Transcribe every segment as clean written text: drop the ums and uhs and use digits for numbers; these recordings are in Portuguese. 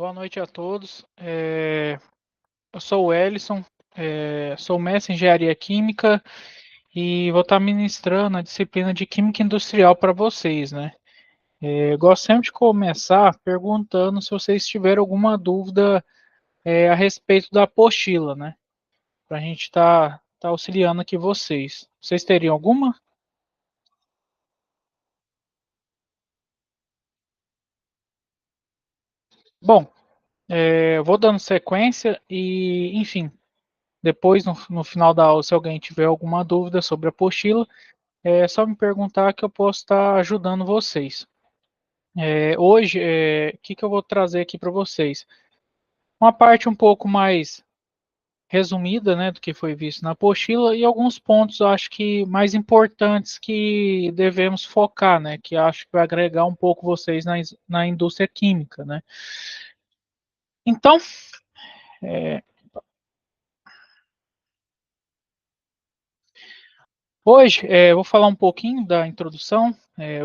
Boa noite a todos. Eu sou o Ellison, sou mestre em Engenharia Química e vou estar ministrando a disciplina de Química Industrial para vocês, né? Eu gosto sempre de começar perguntando se vocês tiverem alguma dúvida a respeito da apostila, né? Para a gente tá auxiliando aqui vocês. Vocês teriam alguma? Bom, eu vou dando sequência e, enfim, depois no final da aula, se alguém tiver alguma dúvida sobre a apostila, é só me perguntar que eu posso estar ajudando vocês. Hoje, o que eu vou trazer aqui para vocês? Uma parte um pouco mais resumida, né, do que foi visto na apostila e alguns pontos, eu acho que mais importantes que devemos focar, né, que acho que vai agregar um pouco vocês na indústria química, né. Então, é, hoje eu vou falar um pouquinho da introdução,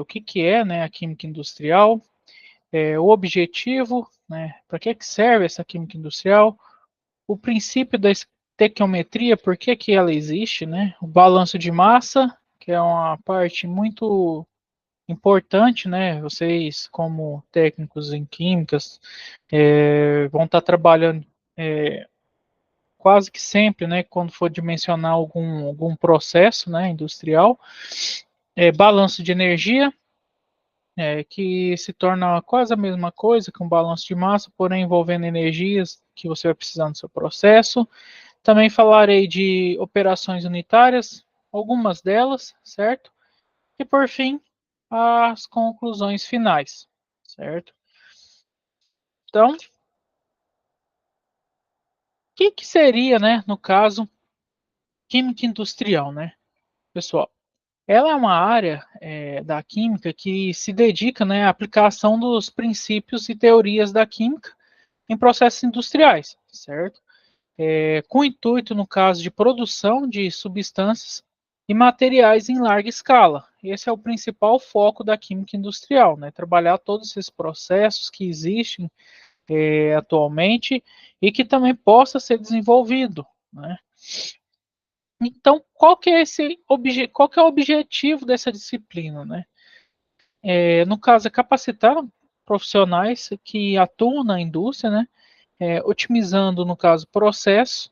o que é, né, a química industrial, o objetivo, né, para que serve essa química industrial, o princípio da estequiometria, por que que ela existe, né? O balanço de massa, que é uma parte muito importante, né? Vocês, como técnicos em químicas, vão estar trabalhando quase que sempre, né? Quando for dimensionar algum processo, né? Industrial, balanço de energia, que se torna quase a mesma coisa que um balanço de massa, porém envolvendo energias que você vai precisar no seu processo. Também falarei de operações unitárias, algumas delas, certo? E por fim, as conclusões finais, certo? Então, o que seria, né, no caso, química industrial, né, pessoal? Ela é uma área da química que se dedica, né, à aplicação dos princípios e teorias da química em processos industriais, certo? Com o intuito, no caso, de produção de substâncias e materiais em larga escala. Esse é o principal foco da química industrial, né? Trabalhar todos esses processos que existem atualmente e que também possa ser desenvolvido, né? Então, qual que é o objetivo dessa disciplina, né? No caso, é capacitar profissionais que atuam na indústria, né? Otimizando, no caso, processos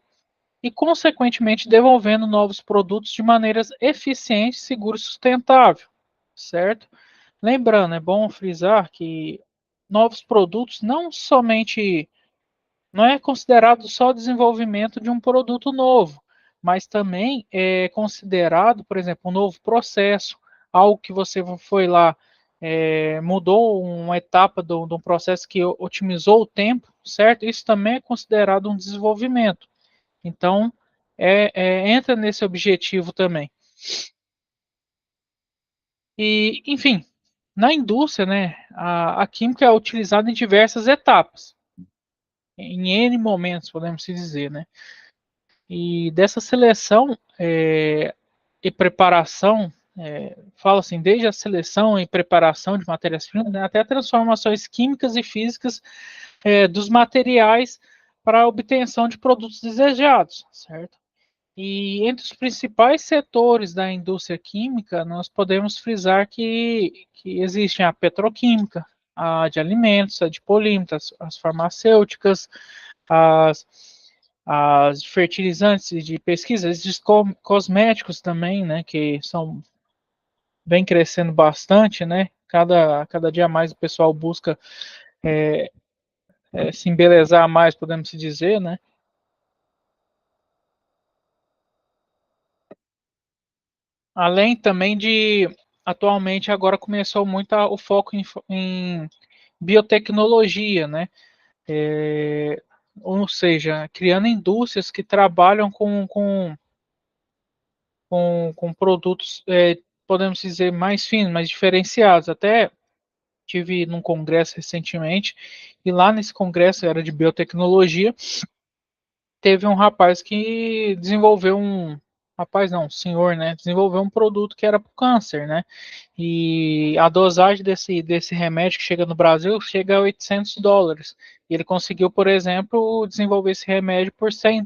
e, consequentemente, devolvendo novos produtos de maneiras eficientes, segura e sustentável, certo? Lembrando, é bom frisar que novos produtos não é considerado só o desenvolvimento de um produto novo, mas também é considerado, por exemplo, um novo processo, algo que você foi lá, mudou uma etapa de um processo que otimizou o tempo, certo? Isso também é considerado um desenvolvimento. Então, entra nesse objetivo também. E, enfim, na indústria, né, a química é utilizada em diversas etapas, em N momentos, podemos dizer, né? E dessa seleção e preparação, fala assim, desde a seleção e preparação de matérias-primas, né, até transformações químicas e físicas dos materiais para a obtenção de produtos desejados, certo? E entre os principais setores da indústria química, nós podemos frisar que existem a petroquímica, a de alimentos, a de polímeros, as farmacêuticas, as, as de fertilizantes e de pesquisa, esses cosméticos também, né, que vem crescendo bastante, né? Cada dia mais o pessoal busca se embelezar mais, podemos dizer, né? Além também atualmente agora começou muito o foco em biotecnologia, né? Ou seja, criando indústrias que trabalham com produtos, podemos dizer, mais finos, mais diferenciados. Até tive num congresso recentemente, e lá nesse congresso era de biotecnologia, teve um rapaz que desenvolveu rapaz não, senhor, né, desenvolveu um produto que era para o câncer, né? E a dosagem desse remédio que chega no Brasil chega a US$ 800. E ele conseguiu, por exemplo, desenvolver esse remédio por US$ 100,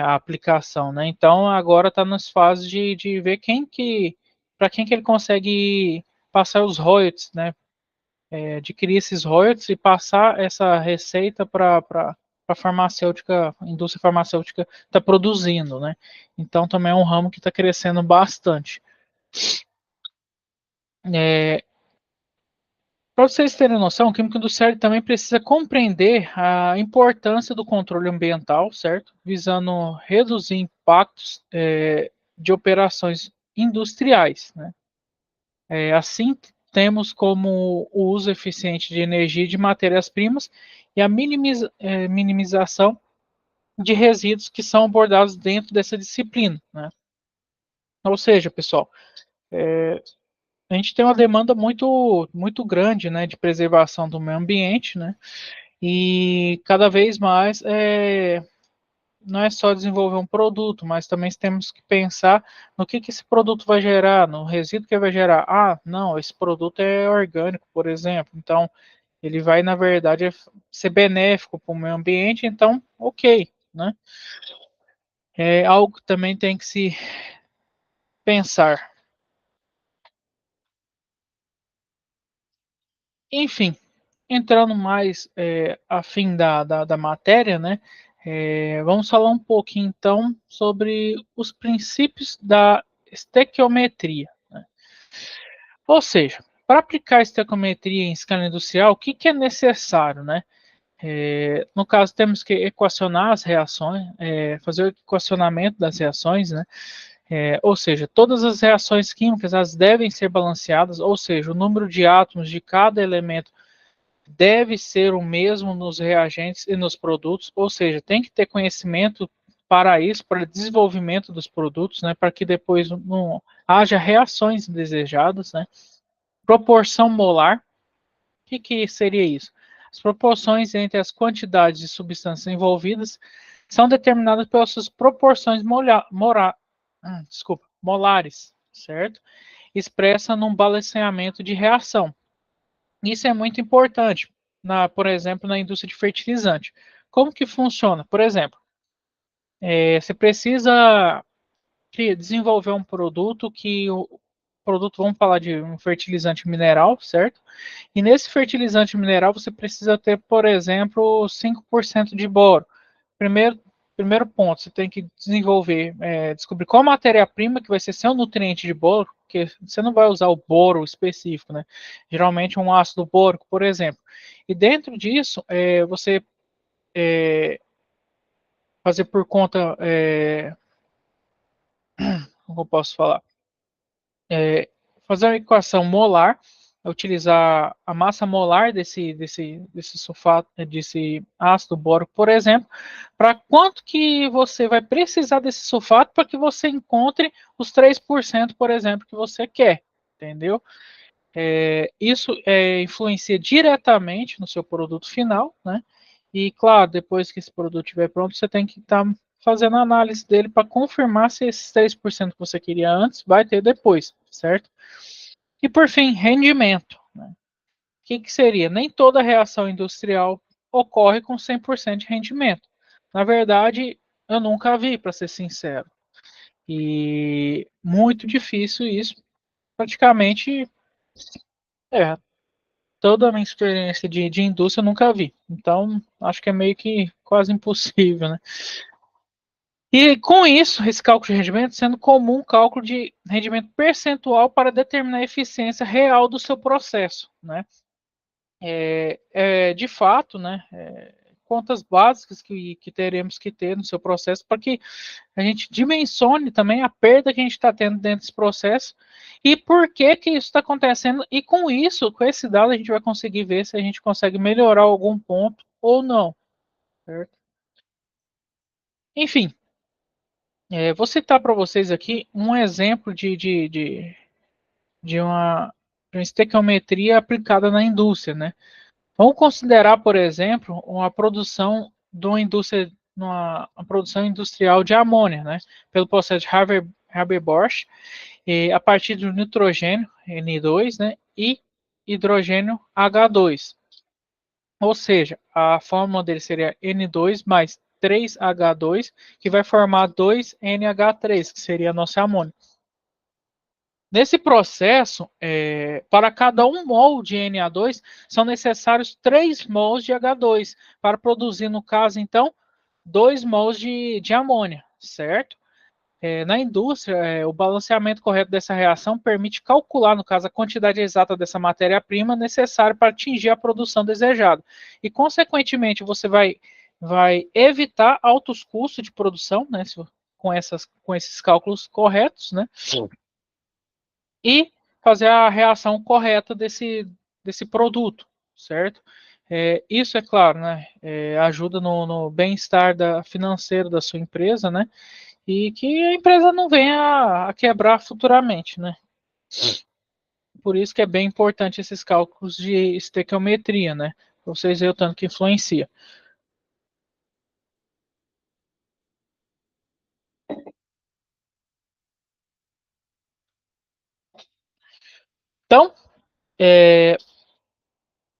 a aplicação, né? Então agora está nas fases de ver para quem que ele consegue passar os royalties, né? Adquirir esses royalties e passar essa receita para a farmacêutica, a indústria farmacêutica está produzindo, né? Então também é um ramo que está crescendo bastante. Para vocês terem noção, o químico industrial também precisa compreender a importância do controle ambiental, certo? Visando reduzir impactos de operações industriais, né? Assim, temos como o uso eficiente de energia e de matérias-primas e a minimização de resíduos que são abordados dentro dessa disciplina, né? Ou seja, pessoal, a gente tem uma demanda muito grande, né, de preservação do meio ambiente, né? E cada vez mais não é só desenvolver um produto, mas também temos que pensar no que esse produto vai gerar, no resíduo que vai gerar. Ah, não, esse produto é orgânico, por exemplo, então ele vai, na verdade, ser benéfico para o meio ambiente, então, ok, né? É algo que também tem que se pensar. Enfim, entrando mais a fim da matéria, né? Vamos falar um pouquinho então sobre os princípios da estequiometria, né? Ou seja, para aplicar a estequiometria em escala industrial, o que é necessário, né? No caso, temos que equacionar as reações, fazer o equacionamento das reações, né? Ou seja, todas as reações químicas elas devem ser balanceadas, ou seja, o número de átomos de cada elemento deve ser o mesmo nos reagentes e nos produtos, ou seja, tem que ter conhecimento para isso, para o desenvolvimento dos produtos, né, para que depois não haja reações indesejadas, né. Proporção molar, que seria isso? As proporções entre as quantidades de substâncias envolvidas são determinadas pelas suas proporções molares, certo? Expressa num balanceamento de reação. Isso é muito importante, por exemplo, na indústria de fertilizante. Como que funciona? Por exemplo, você precisa desenvolver um produto vamos falar de um fertilizante mineral, certo? E nesse fertilizante mineral você precisa ter, por exemplo, 5% de boro. Primeiro, primeiro ponto, você tem que descobrir qual matéria-prima que vai ser seu nutriente de boro, porque você não vai usar o boro específico, né? Geralmente um ácido bórico, por exemplo. E dentro disso, você fazer por conta, como eu posso falar? É, Fazer uma equação molar, utilizar a massa molar desse sulfato, desse ácido bórico, por exemplo, para quanto que você vai precisar desse sulfato para que você encontre os 3%, por exemplo, que você quer, entendeu? Isso influencia diretamente no seu produto final, né? E, claro, depois que esse produto estiver pronto, você tem que estar fazendo a análise dele para confirmar se esses 3% que você queria antes vai ter depois, certo? E, por fim, rendimento, né? O que seria? Nem toda reação industrial ocorre com 100% de rendimento. Na verdade, eu nunca vi, para ser sincero. E muito difícil isso. Praticamente, é, toda a minha experiência de indústria eu nunca vi. Então, acho que é meio que quase impossível, né? E com isso, esse cálculo de rendimento sendo comum um cálculo de rendimento percentual para determinar a eficiência real do seu processo, né? De fato, né? Contas básicas que teremos que ter no seu processo para que a gente dimensione também a perda que a gente está tendo dentro desse processo e por que que isso está acontecendo. E com isso, com esse dado, a gente vai conseguir ver se a gente consegue melhorar algum ponto ou não, certo? Enfim, vou citar para vocês aqui um exemplo de uma estequiometria aplicada na indústria, né? Vamos considerar, por exemplo, uma produção de uma indústria numa produção industrial de amônia, né? Pelo processo de Haber-Bosch, a partir do nitrogênio, N2, né? E hidrogênio H2. Ou seja, a fórmula dele seria N2 mais 3H2, que vai formar 2NH3, que seria a nossa amônia. Nesse processo, para cada 1 mol de Na2, são necessários 3 mols de H2, para produzir, no caso, então, 2 mols de amônia, certo? Na indústria, o balanceamento correto dessa reação permite calcular, no caso, a quantidade exata dessa matéria-prima necessária para atingir a produção desejada. E, consequentemente, você vai evitar altos custos de produção, né, com esses cálculos corretos, né? Sim. E fazer a reação correta desse produto, certo? Isso, é claro, né, ajuda no bem-estar financeiro da sua empresa, né? E que a empresa não venha a quebrar futuramente, né? Por isso que é bem importante esses cálculos de estequiometria, né? Para vocês verem o tanto que influencia. Então,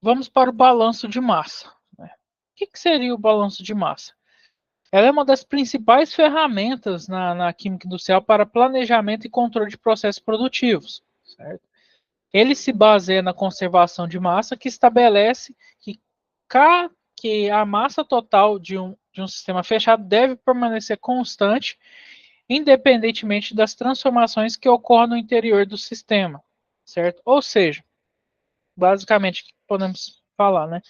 vamos para o balanço de massa. Né? O que seria o balanço de massa? Ela é uma das principais ferramentas na química industrial para planejamento e controle de processos produtivos. Certo? Ele se baseia na conservação de massa, que estabelece que a massa total de um sistema fechado deve permanecer constante, independentemente das transformações que ocorram no interior do sistema. Certo? Ou seja, basicamente, o que podemos falar, né?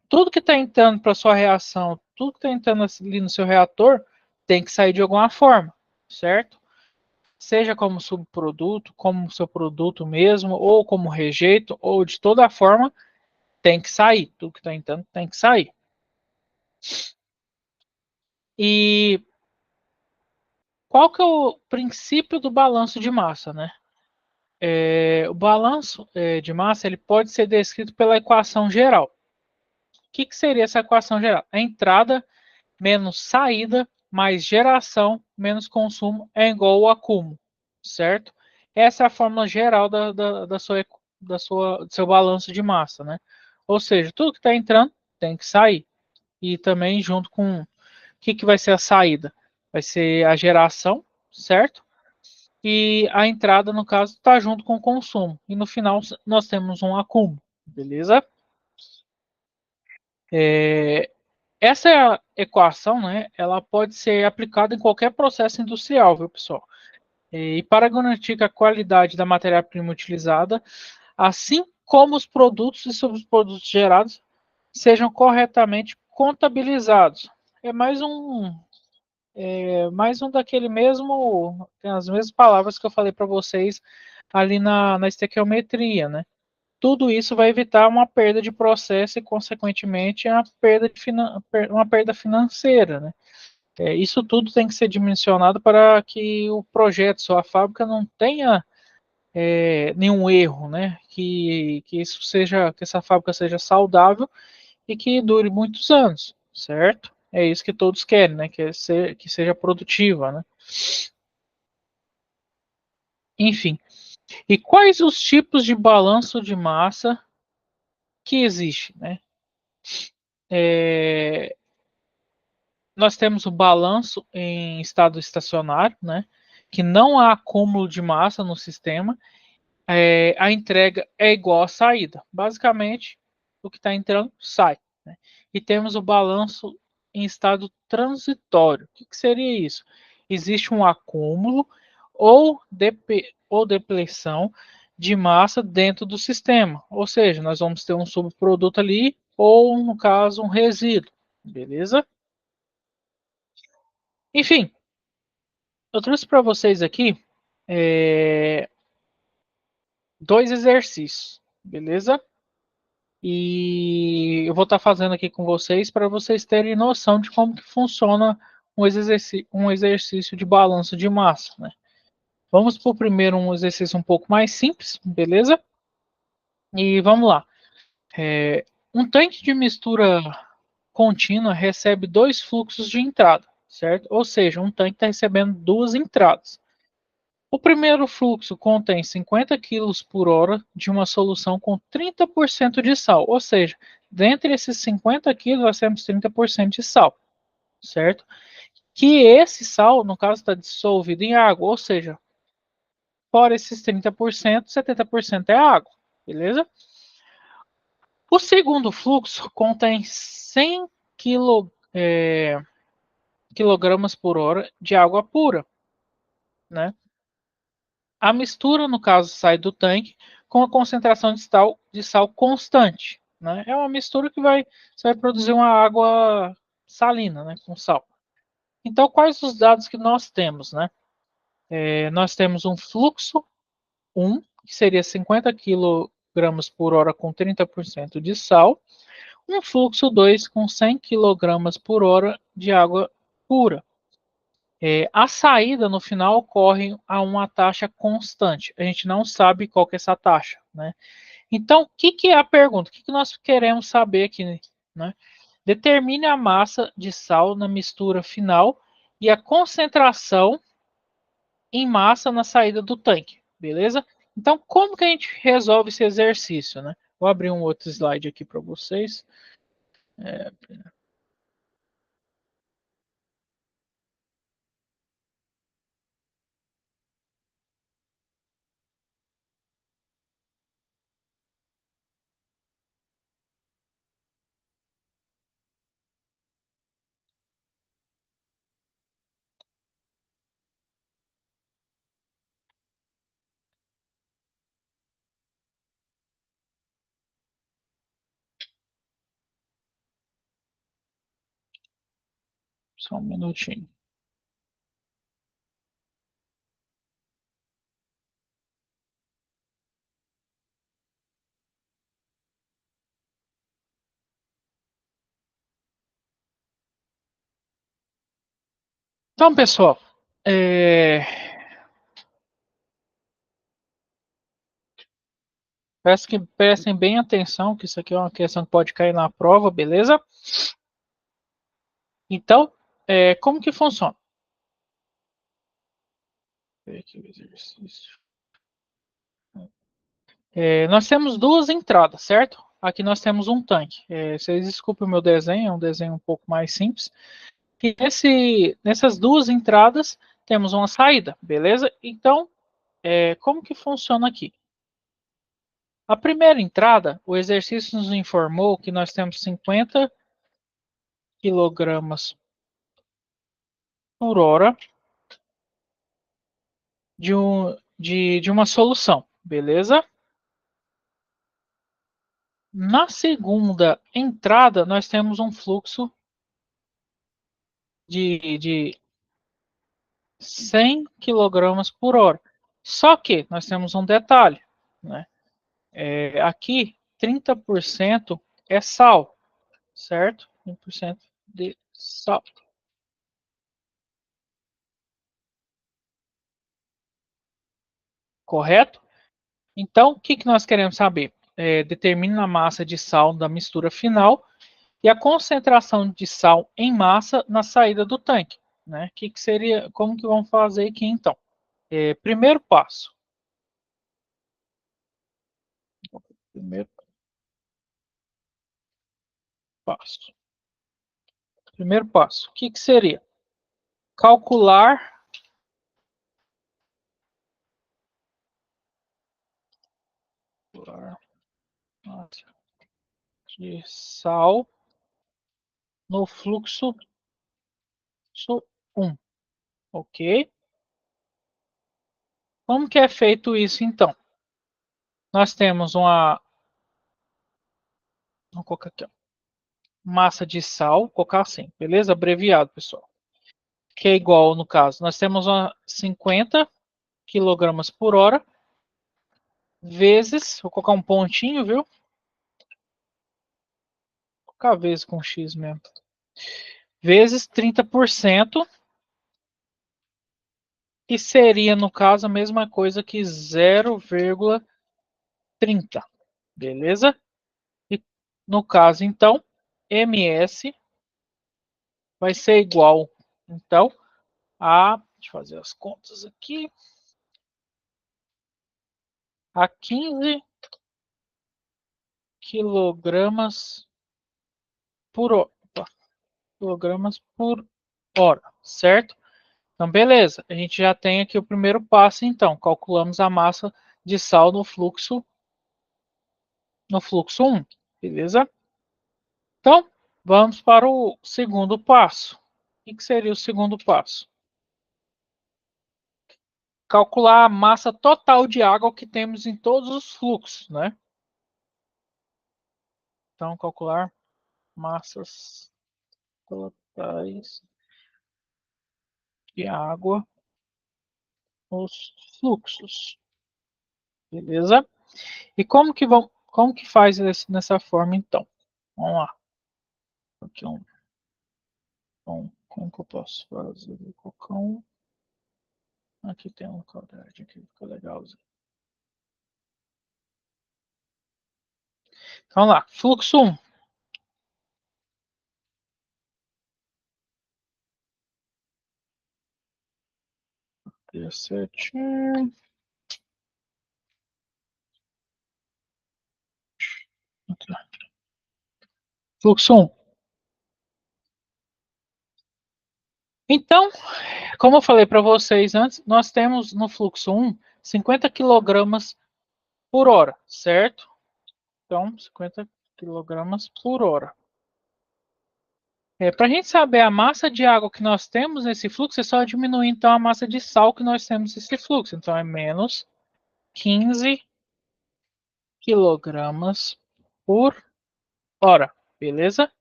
Tudo que está entrando para sua reação, tudo que está entrando ali no seu reator, tem que sair de alguma forma, certo? Seja como subproduto, como seu produto mesmo, ou como rejeito, ou de toda forma, tem que sair. Tudo que está entrando tem que sair. E qual que é o princípio do balanço de massa, né? O balanço de massa ele pode ser descrito pela equação geral. O que seria essa equação geral? A entrada menos saída mais geração menos consumo é igual ao acúmulo, certo? Essa é a fórmula geral do seu balanço de massa, né? Ou seja, tudo que está entrando tem que sair. E também junto com o que vai ser a saída? Vai ser a geração, certo? E a entrada, no caso, está junto com o consumo. E no final nós temos um acúmulo, beleza? Essa equação, né, ela pode ser aplicada em qualquer processo industrial, viu, pessoal? E para garantir que a qualidade da matéria-prima utilizada, assim como os produtos e subprodutos gerados, sejam corretamente contabilizados. Mais um daquele mesmo, as mesmas palavras que eu falei para vocês ali na estequiometria, né? Tudo isso vai evitar uma perda de processo e, consequentemente, uma perda financeira, né? Isso tudo tem que ser dimensionado para que o projeto, sua fábrica, não tenha nenhum erro, né? Que essa fábrica seja saudável e que dure muitos anos, certo? É isso que todos querem, né? Que seja produtiva, né? Enfim. E quais os tipos de balanço de massa que existe, né? Nós temos o balanço em estado estacionário, né? Que não há acúmulo de massa no sistema. A entrega é igual à saída. Basicamente, o que está entrando sai. Né? E temos o balanço em estado transitório. O que seria isso? Existe um acúmulo ou depleção de massa dentro do sistema. Ou seja, nós vamos ter um subproduto ali ou, no caso, um resíduo. Beleza? Enfim, eu trouxe para vocês aqui dois exercícios. Beleza? E eu vou estar fazendo aqui com vocês para vocês terem noção de como que funciona um exercício de balanço de massa, né? Vamos para o primeiro um exercício um pouco mais simples, beleza? E vamos lá. Um tanque de mistura contínua recebe dois fluxos de entrada, certo? Ou seja, um tanque está recebendo duas entradas. O primeiro fluxo contém 50 kg por hora de uma solução com 30% de sal, ou seja, dentre esses 50 kg nós temos 30% de sal, certo? Que esse sal, no caso, está dissolvido em água, ou seja, fora esses 30%, 70% é água, beleza? O segundo fluxo contém 100 quilogramas por hora de água pura, né? A mistura, no caso, sai do tanque com a concentração de sal constante, né? É uma mistura que você vai produzir uma água salina, né, com sal. Então, quais os dados que nós temos, né? Nós temos um fluxo 1, que seria 50 quilogramas por hora com 30% de sal, um fluxo 2 com 100 quilogramas por hora de água pura. A saída no final ocorre a uma taxa constante. A gente não sabe qual que é essa taxa, né? Então, o que é a pergunta? O que nós queremos saber aqui, né? Determine a massa de sal na mistura final e a concentração em massa na saída do tanque, beleza? Então, como que a gente resolve esse exercício, né? Vou abrir um outro slide aqui para vocês. É, só um minutinho. Então, pessoal, peço que prestem bem atenção, que isso aqui é uma questão que pode cair na prova, beleza? Então, como que funciona? Aqui o exercício. Nós temos duas entradas, certo? Aqui nós temos um tanque. Vocês desculpem o meu desenho, é um desenho um pouco mais simples. E nessas duas entradas temos uma saída, beleza? Então, como que funciona aqui? A primeira entrada, o exercício nos informou que nós temos 50 quilogramas por hora de uma solução, beleza? Na segunda entrada, nós temos um fluxo de 100 quilogramas por hora. Só que nós temos um detalhe, né? Aqui, 30% é sal, certo? 30% de sal. Correto? Então, o que, que nós queremos saber? Determina a massa de sal da mistura final e a concentração de sal em massa na saída do tanque. Né? Que seria, como que vamos fazer aqui então? Primeiro passo. Primeiro passo. Primeiro passo. O que, que seria? Calcular de sal no fluxo 1. Ok? Como que é feito isso então? Nós temos vamos colocar aqui, ó, massa de sal, vou colocar assim, beleza? Abreviado, pessoal. Que é igual, no caso, nós temos 50 quilogramas por hora, vezes, vou colocar um pontinho, viu? Vou colocar vezes com X mesmo. Vezes 30%, que seria, no caso, a mesma coisa que 0,30, beleza? E no caso, então, ms vai ser igual, então, deixa eu fazer as contas aqui, a 15 quilogramas por hora, quilogramas por hora, certo? Então, beleza. A gente já tem aqui o primeiro passo, então. Calculamos a massa de sal no fluxo 1, beleza? Então, vamos para o segundo passo. O que seria o segundo passo? Calcular a massa total de água que temos em todos os fluxos, né? Então, calcular massas totais de água nos fluxos, beleza? E como que faz nessa forma, então? Vamos lá. Aqui como que eu posso fazer? Vou colocar aqui tem um quadrado, aqui fica legal. Então, vamos lá. Fluxo 1. Certinho. Fluxo 1. Então, como eu falei para vocês antes, nós temos no fluxo 1 50 quilogramas por hora, certo? Então, 50 quilogramas por hora. Para a gente saber a massa de água que nós temos nesse fluxo, é só diminuir então a massa de sal que nós temos nesse fluxo. Então, é menos 15 quilogramas por hora, beleza?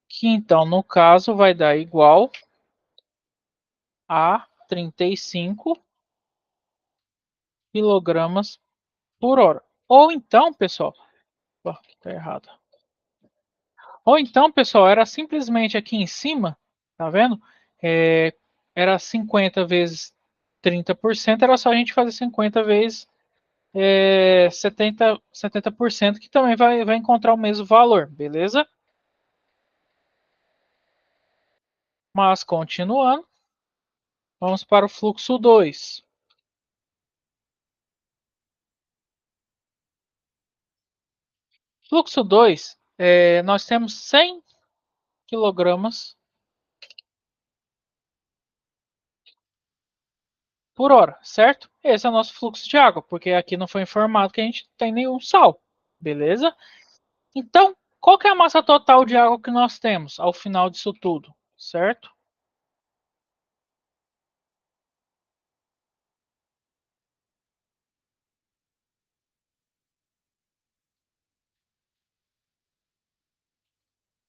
Que então, no caso, vai dar igual a 35 quilogramas por hora. Ou então, pessoal, tá errado. Ou então, pessoal, era simplesmente aqui em cima, tá vendo? Era 50 vezes 30%, era só a gente fazer 50 vezes 70%, que também vai encontrar o mesmo valor, beleza? Mas, continuando, vamos para o fluxo 2. Fluxo 2, nós temos 100 quilogramas por hora, certo? Esse é o nosso fluxo de água, porque aqui não foi informado que a gente tem nenhum sal, beleza? Então, qual que é a massa total de água que nós temos ao final disso tudo, certo?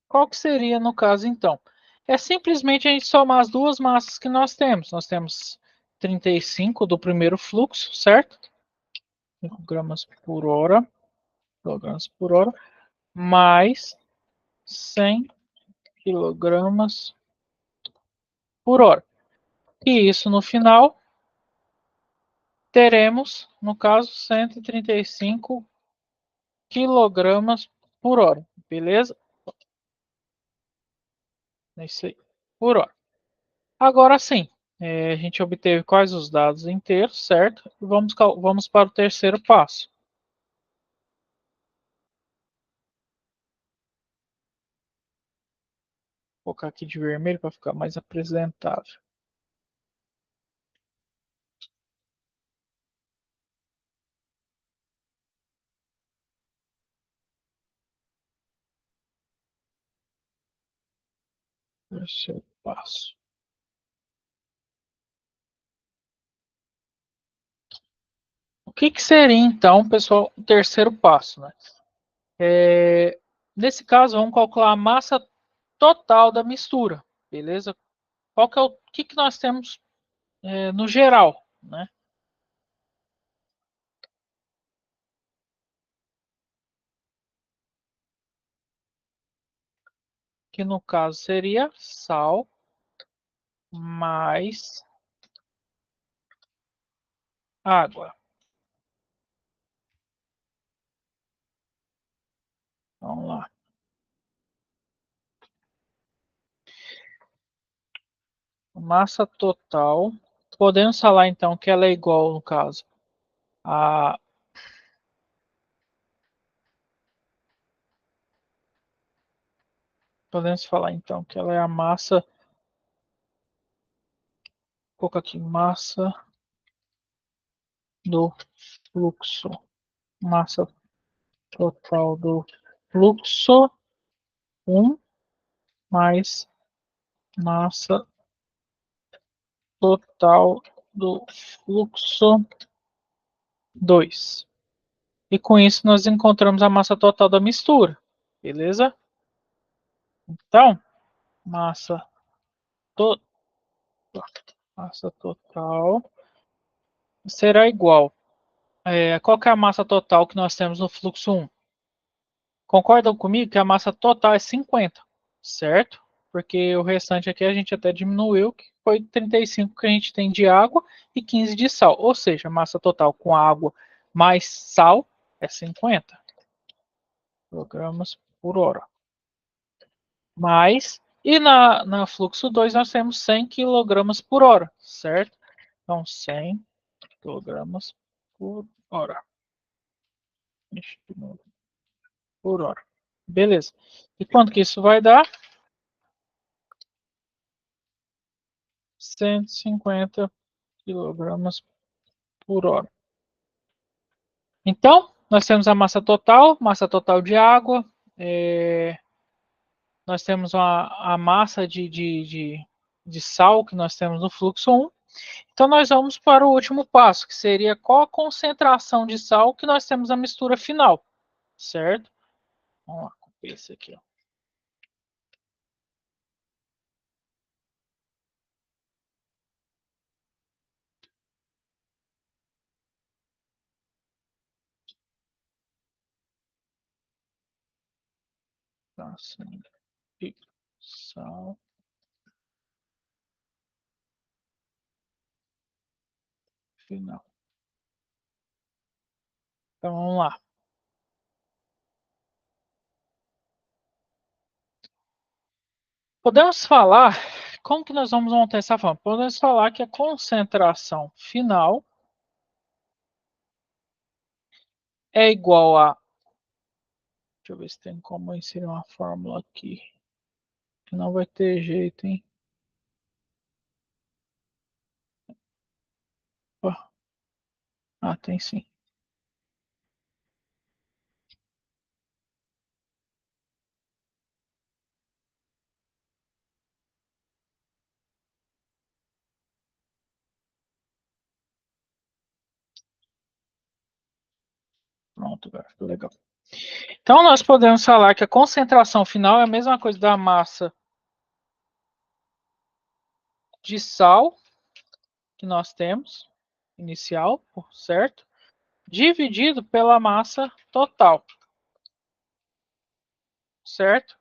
Qual que seria no caso, então? É simplesmente a gente somar as duas massas que nós temos. Nós temos 35 do primeiro fluxo, certo? 5 gramas por hora, quilogramas por hora, mais 100 quilogramas por hora. E isso no final teremos, no caso, 135 quilogramas por hora, beleza? É isso aí, por hora. Agora sim, a gente obteve quais os dados inteiros, certo? E vamos para o terceiro passo. Vou colocar aqui de vermelho para ficar mais apresentável. Terceiro passo. O que, que seria, então, pessoal, o terceiro passo, né? Nesse caso, vamos calcular a massa total da mistura, beleza? Qual que é o que nós temos no geral, né? Que no caso seria sal mais água. Vamos lá. massa total. Podemos falar então que ela é igual, no caso, a podemos falar então que ela é a massa, vou colocar aqui massa do fluxo, massa total do fluxo 1 mais massa total do fluxo 2. E com isso nós encontramos a massa total da mistura, beleza? Então, massa, to massa total será igual. Qual que é a massa total que nós temos no fluxo 1? Concordam comigo que a massa total é 50, certo? Porque o restante aqui a gente até diminuiu, que foi 35 que a gente tem de água e 15 de sal. Ou seja, a massa total com água mais sal é 50 kg por hora. E na fluxo 2 nós temos 100 kg por hora, certo? Então, 100 kg por hora. Por hora. Beleza. E quanto que isso vai dar? 150 kg por hora. Então, nós temos a massa total de água, nós temos a massa de sal que nós temos no fluxo 1. Então, nós vamos para o último passo, que seria qual a concentração de sal que nós temos na mistura final, certo? Vamos lá, copiar esse aqui, ó. De sal final. Então, vamos lá. Podemos falar, como que nós vamos montar essa forma? Podemos falar que a concentração final é igual a... Deixa eu ver se tem como inserir uma fórmula aqui. Que não vai ter jeito, hein? Ah, tem sim. Pronto, agora ficou legal. Então, nós podemos falar que a concentração final é a mesma coisa da massa de sal que nós temos, inicial, certo? Dividido pela massa total, certo?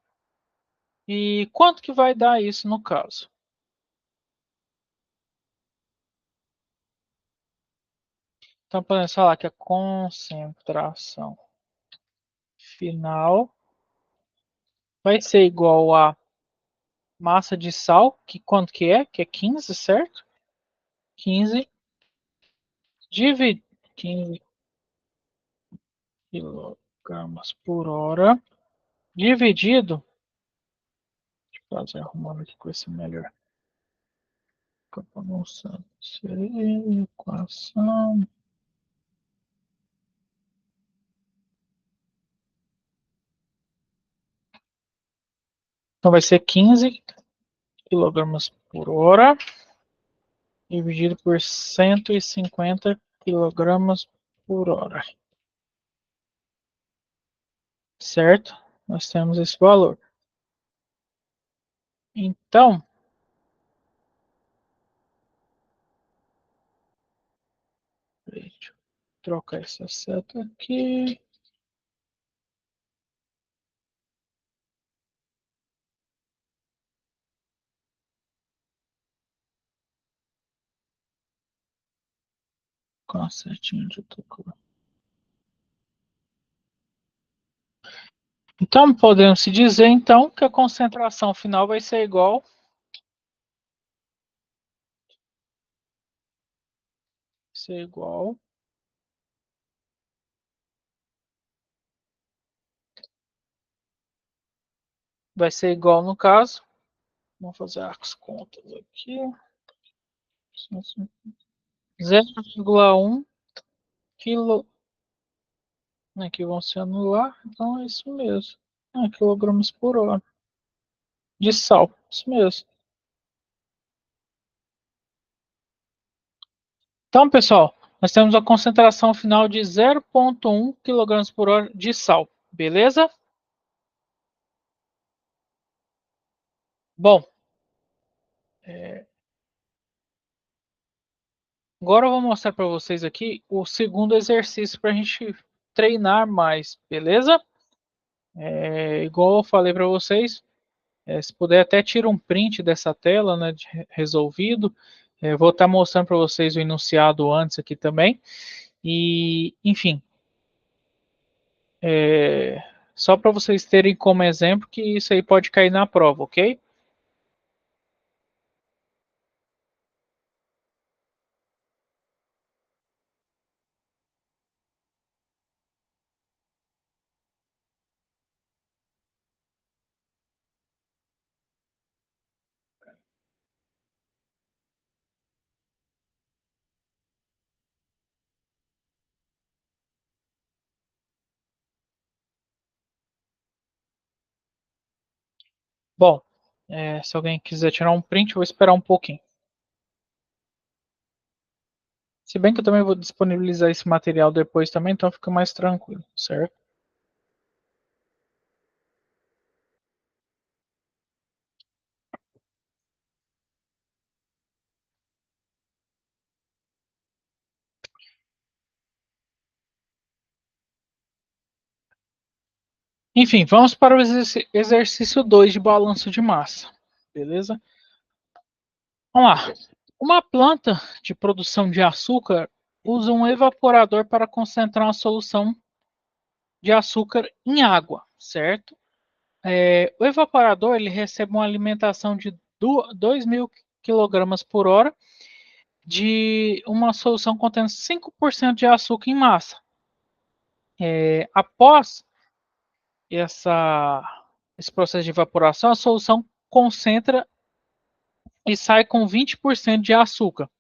E quanto que vai dar isso no caso? Então, podemos falar que a concentração final vai ser igual a massa de sal, que quanto que é? Que é 15, certo? 15 dividido 15 kg por hora, dividido, deixa eu fazer arrumando aqui com esse melhor. Equação. Então vai ser 15 kg por hora, dividido por 150 kg por hora. Certo? Nós temos esse valor. Então, deixa eu trocar essa seta aqui. Com a setinha de tocou. Então, podemos se dizer, então, que a concentração final vai ser igual ser igual. Vai ser igual no caso. Vamos fazer as contas aqui. 0,1 quilo. Aqui vão se anular, então é isso mesmo. Quilogramas por hora de sal, isso mesmo. Então, pessoal, nós temos a concentração final de 0,1 kg por hora de sal, beleza? Bom, agora eu vou mostrar para vocês aqui o segundo exercício para a gente treinar mais, beleza? Igual eu falei para vocês, se puder até tira um print dessa tela, né, de resolvido. Vou estar mostrando para vocês o enunciado antes aqui também. E, enfim, é, só para vocês terem como exemplo que isso aí pode cair na prova, ok? Bom, se alguém quiser tirar um print, eu vou esperar um pouquinho. Se bem que eu também vou disponibilizar esse material depois também, então fica mais tranquilo, certo? Enfim, vamos para o exercício 2 de balanço de massa, beleza? Vamos lá. Uma planta de produção de açúcar usa um evaporador para concentrar uma solução de açúcar em água, certo? O evaporador ele recebe uma alimentação de 2.000 kg por hora de uma solução contendo 5% de açúcar em massa. Após essa, esse processo de evaporação, a solução concentra e sai com 20% de açúcar.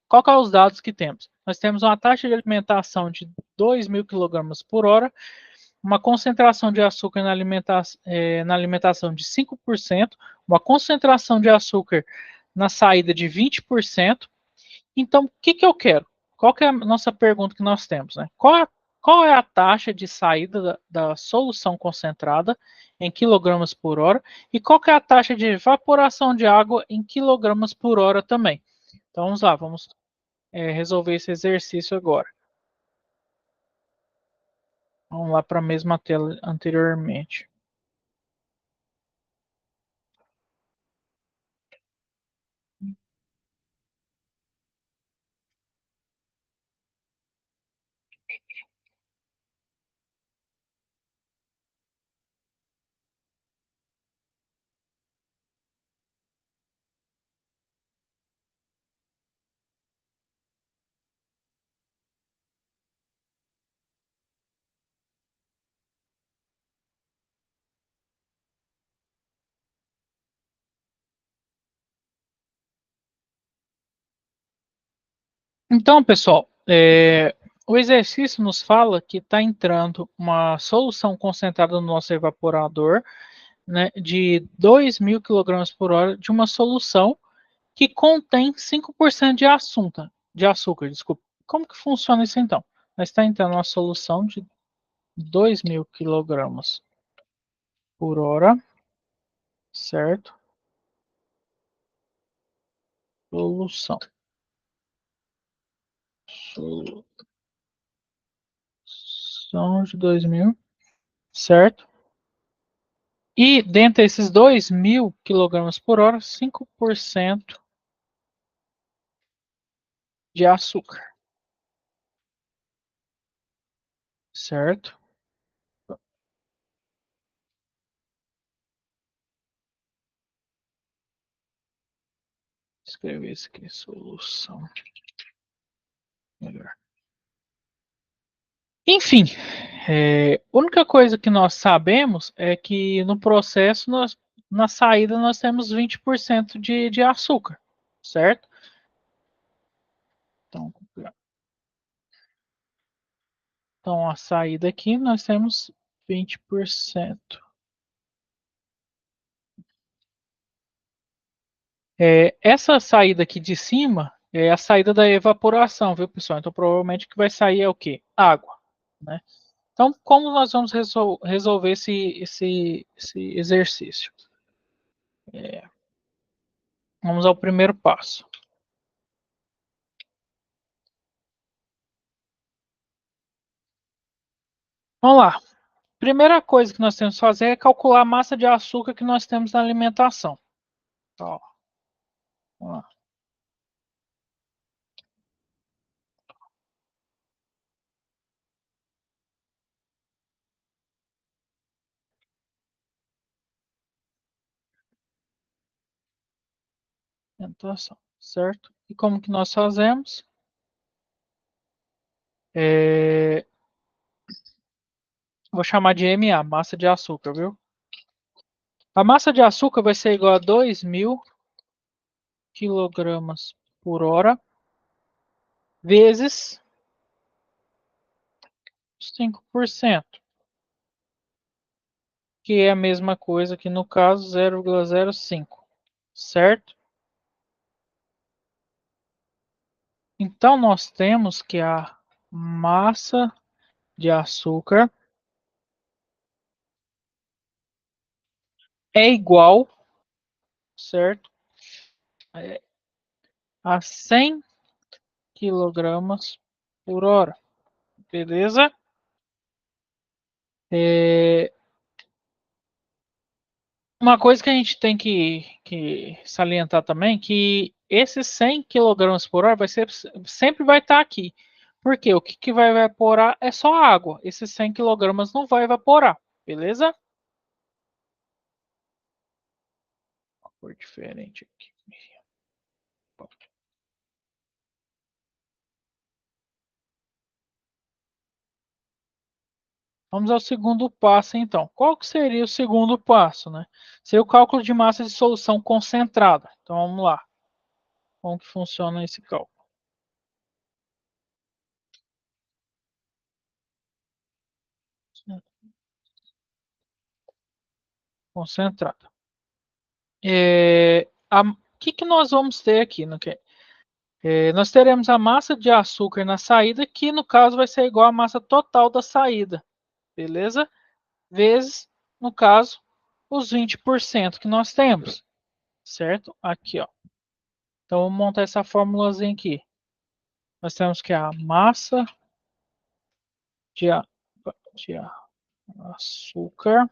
Qual que é os dados que temos? Nós temos uma taxa de alimentação de 2.000 kg por hora, uma concentração de açúcar na alimentação de 5%, uma concentração de açúcar na saída de 20%. Então, o que eu quero? Qual que é a nossa pergunta que nós temos? Né? Qual é a taxa de saída da solução concentrada em quilogramas por hora e qual que é a taxa de evaporação de água em quilogramas por hora também? Então, vamos lá, vamos resolver esse exercício agora. Vamos lá para a mesma tela anteriormente. Então, pessoal, o exercício nos fala que está entrando uma solução concentrada no nosso evaporador, né, de 2.000 kg por hora de uma solução que contém 5% de açúcar, desculpa. Como que funciona isso então? Nós está entrando uma solução de 2.000 kg por hora, certo? Solução. Solução de 2.000, certo? E dentre esses 2.000 kg por hora, 5% de açúcar, certo? Escrever isso aqui, solução. Melhor. Enfim, a única coisa que nós sabemos é que no processo, na saída, nós temos 20% de açúcar, certo? Então, a saída aqui nós temos 20%. Essa saída aqui de cima é a saída da evaporação, viu, pessoal? Então, provavelmente o que vai sair é o quê? Água, né? Então, como nós vamos resolver esse exercício? Vamos ao primeiro passo. Vamos lá. Primeira coisa que nós temos que fazer é calcular a massa de açúcar que nós temos na alimentação. Ó, vamos lá. Alimentação, certo? E como que nós fazemos? Vou chamar de MA, massa de açúcar, viu? A massa de açúcar vai ser igual a 2.000 quilogramas por hora vezes 5%, que é a mesma coisa que no caso 0,05, certo? Então nós temos que a massa de açúcar é igual, certo? A 100 quilogramas por hora, beleza? É, Uma coisa que a gente tem que salientar também, que esses 100 quilogramas por hora sempre vai estar aqui. Porque o que vai evaporar é só água. Esses 100 quilogramas não vai evaporar, beleza? Uma cor diferente aqui. Vamos ao segundo passo, então. Qual que seria o segundo passo, né? Seria o cálculo de massa de solução concentrada. Então, vamos lá. Como que funciona esse cálculo? Concentrada. O que nós vamos ter aqui? Nós teremos a massa de açúcar na saída, que no caso vai ser igual à massa total da saída, beleza? Vezes, no caso, os 20% que nós temos, certo? Aqui, ó. Então, vamos montar essa formulazinha aqui. Nós temos que a massa de, de açúcar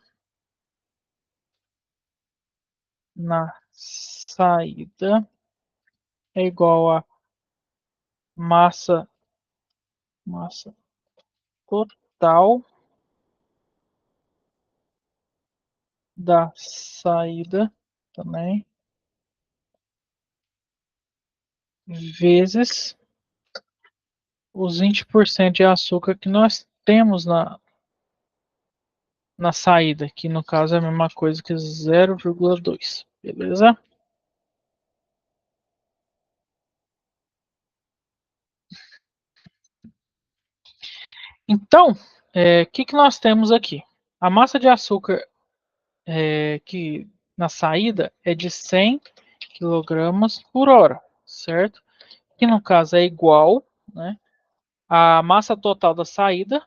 na saída é igual a massa total da saída também, vezes os 20% de açúcar que nós temos na saída, que no caso é a mesma coisa que 0,2, beleza? Então, que nós temos aqui? A massa de açúcar que na saída é de 100 quilogramas por hora, certo? Que no caso é igual, né, à massa total da saída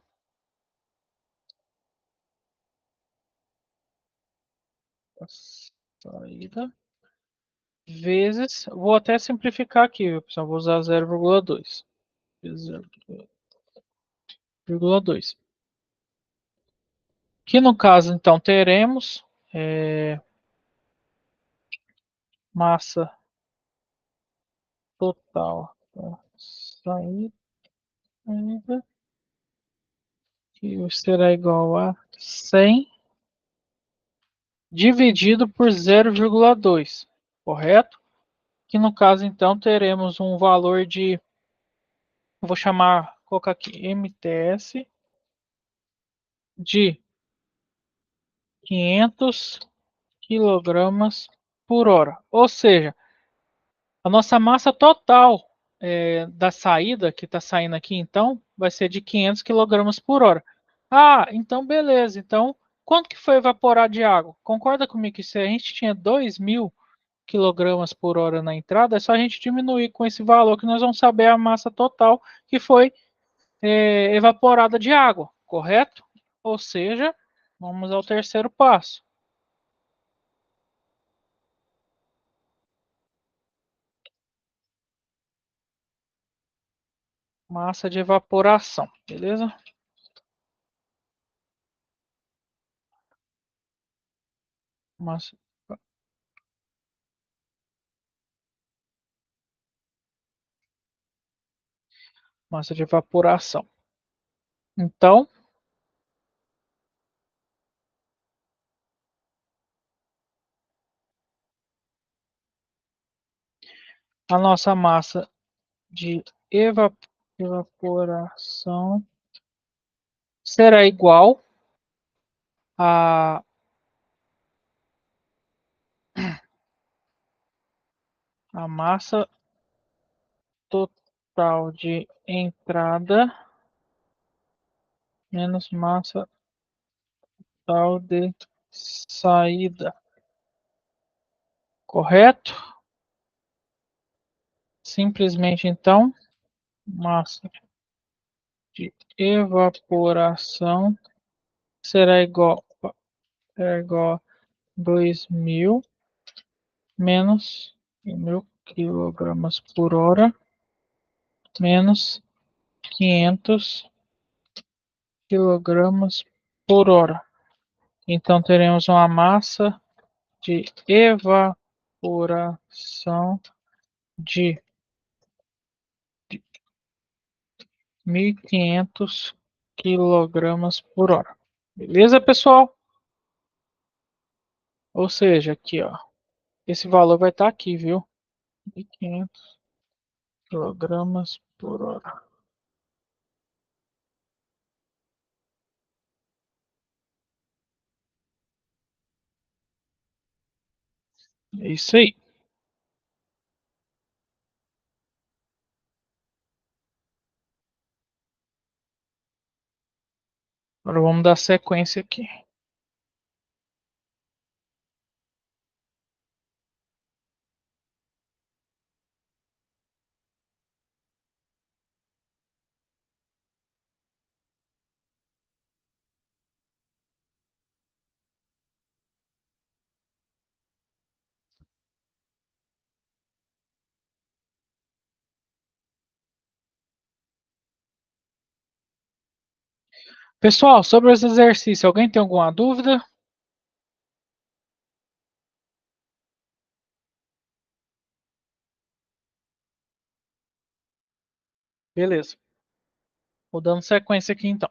vezes, vou até simplificar aqui, pessoal, vou usar 0,2. 0,2. Que no caso, então, teremos massa total da saída, que será igual a 100 dividido por 0,2, correto? Que no caso, então, teremos um valor de Eu vou chamar, colocar aqui MTS de 500 quilogramas por hora. Ou seja, a nossa massa total da saída, que está saindo aqui, então, vai ser de 500 quilogramas por hora. Ah, então beleza. Então, quanto que foi evaporado de água? Concorda comigo que se a gente tinha 2.000 quilogramas por hora na entrada, é só a gente diminuir com esse valor que nós vamos saber a massa total que foi evaporada de água, correto? Ou seja, vamos ao terceiro passo. Massa de evaporação, beleza? Massa, massa de evaporação. Então, a nossa massa de evaporação será igual a, a massa total de entrada menos massa total de saída, correto? Simplesmente, então, massa de evaporação será igual a 2.000 menos 1.000 quilogramas por hora menos 500 quilogramas por hora. Então, teremos uma massa de evaporação de 1.500 quilogramas por hora. Beleza, pessoal? Ou seja, aqui, ó, esse valor vai estar aqui, viu? 1.500 quilogramas por hora. É isso aí. Agora vamos dar sequência aqui. Pessoal, sobre esse exercício, alguém tem alguma dúvida? Beleza. Vou dando sequência aqui, então.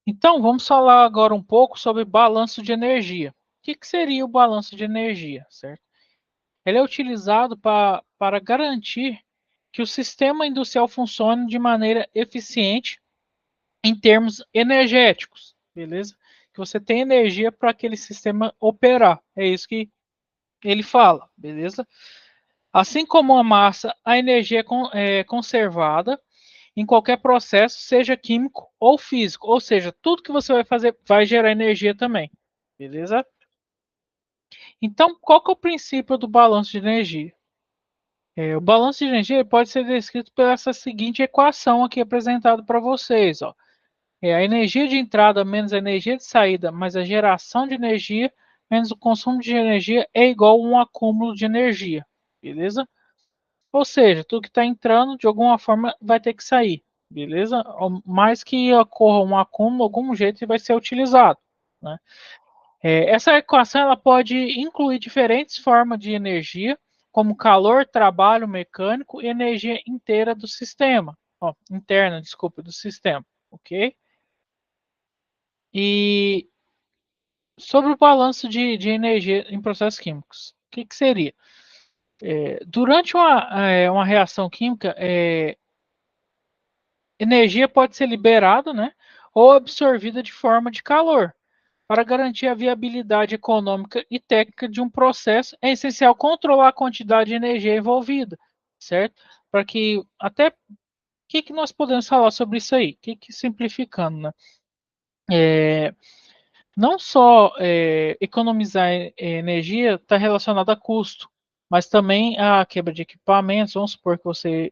Então, vamos falar agora um pouco sobre balanço de energia. O que seria o balanço de energia, certo? Ele é utilizado para garantir que o sistema industrial funcione de maneira eficiente em termos energéticos, beleza? Que você tem energia para aquele sistema operar. É isso que ele fala, beleza? Assim como a massa, a energia é conservada em qualquer processo, seja químico ou físico. Ou seja, tudo que você vai fazer vai gerar energia também, beleza? Então, qual que é o princípio do balanço de energia? O balanço de energia pode ser descrito por essa seguinte equação aqui apresentada para vocês. Ó. É a energia de entrada menos a energia de saída, mais a geração de energia, menos o consumo de energia é igual a um acúmulo de energia. Beleza? Ou seja, tudo que está entrando, de alguma forma, vai ter que sair. Beleza? Mais que ocorra um acúmulo, algum jeito vai ser utilizado. Né? Essa equação ela pode incluir diferentes formas de energia, como calor, trabalho mecânico e energia inteira do sistema. Interna, desculpa, do sistema. Ok? E sobre o balanço de energia em processos químicos, o que seria? Durante uma reação química, energia pode ser liberada, né, ou absorvida de forma de calor. Para garantir a viabilidade econômica e técnica de um processo, é essencial controlar a quantidade de energia envolvida, certo? Para que até que nós podemos falar sobre isso aí? Que simplificando, né? Não só economizar energia está relacionado a custo, mas também a quebra de equipamentos. Vamos supor que você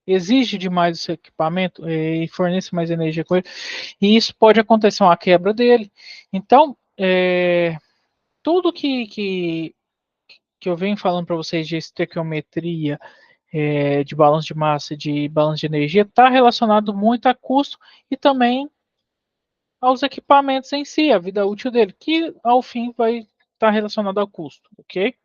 exige demais o seu equipamento e fornece mais energia com ele, e isso pode acontecer uma quebra dele. Então, tudo que eu venho falando para vocês de estequiometria, de balanço de massa, de balanço de energia, está relacionado muito a custo e também aos equipamentos em si, a vida útil dele, que ao fim vai estar relacionado ao custo, ok?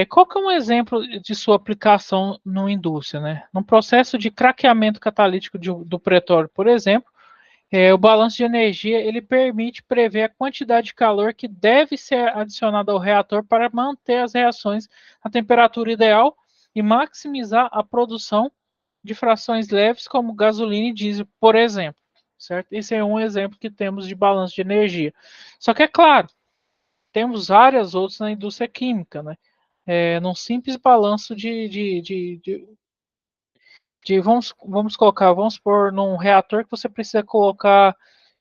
Qual que é um exemplo de sua aplicação no indústria, né? No processo de craqueamento catalítico do pretório, por exemplo, o balanço de energia ele permite prever a quantidade de calor que deve ser adicionada ao reator para manter as reações à temperatura ideal e maximizar a produção de frações leves como gasolina e diesel, por exemplo. Certo? Esse é um exemplo que temos de balanço de energia. Só que é claro, temos várias outras na indústria química, né? Num simples balanço vamos colocar, vamos pôr num reator que você precisa colocar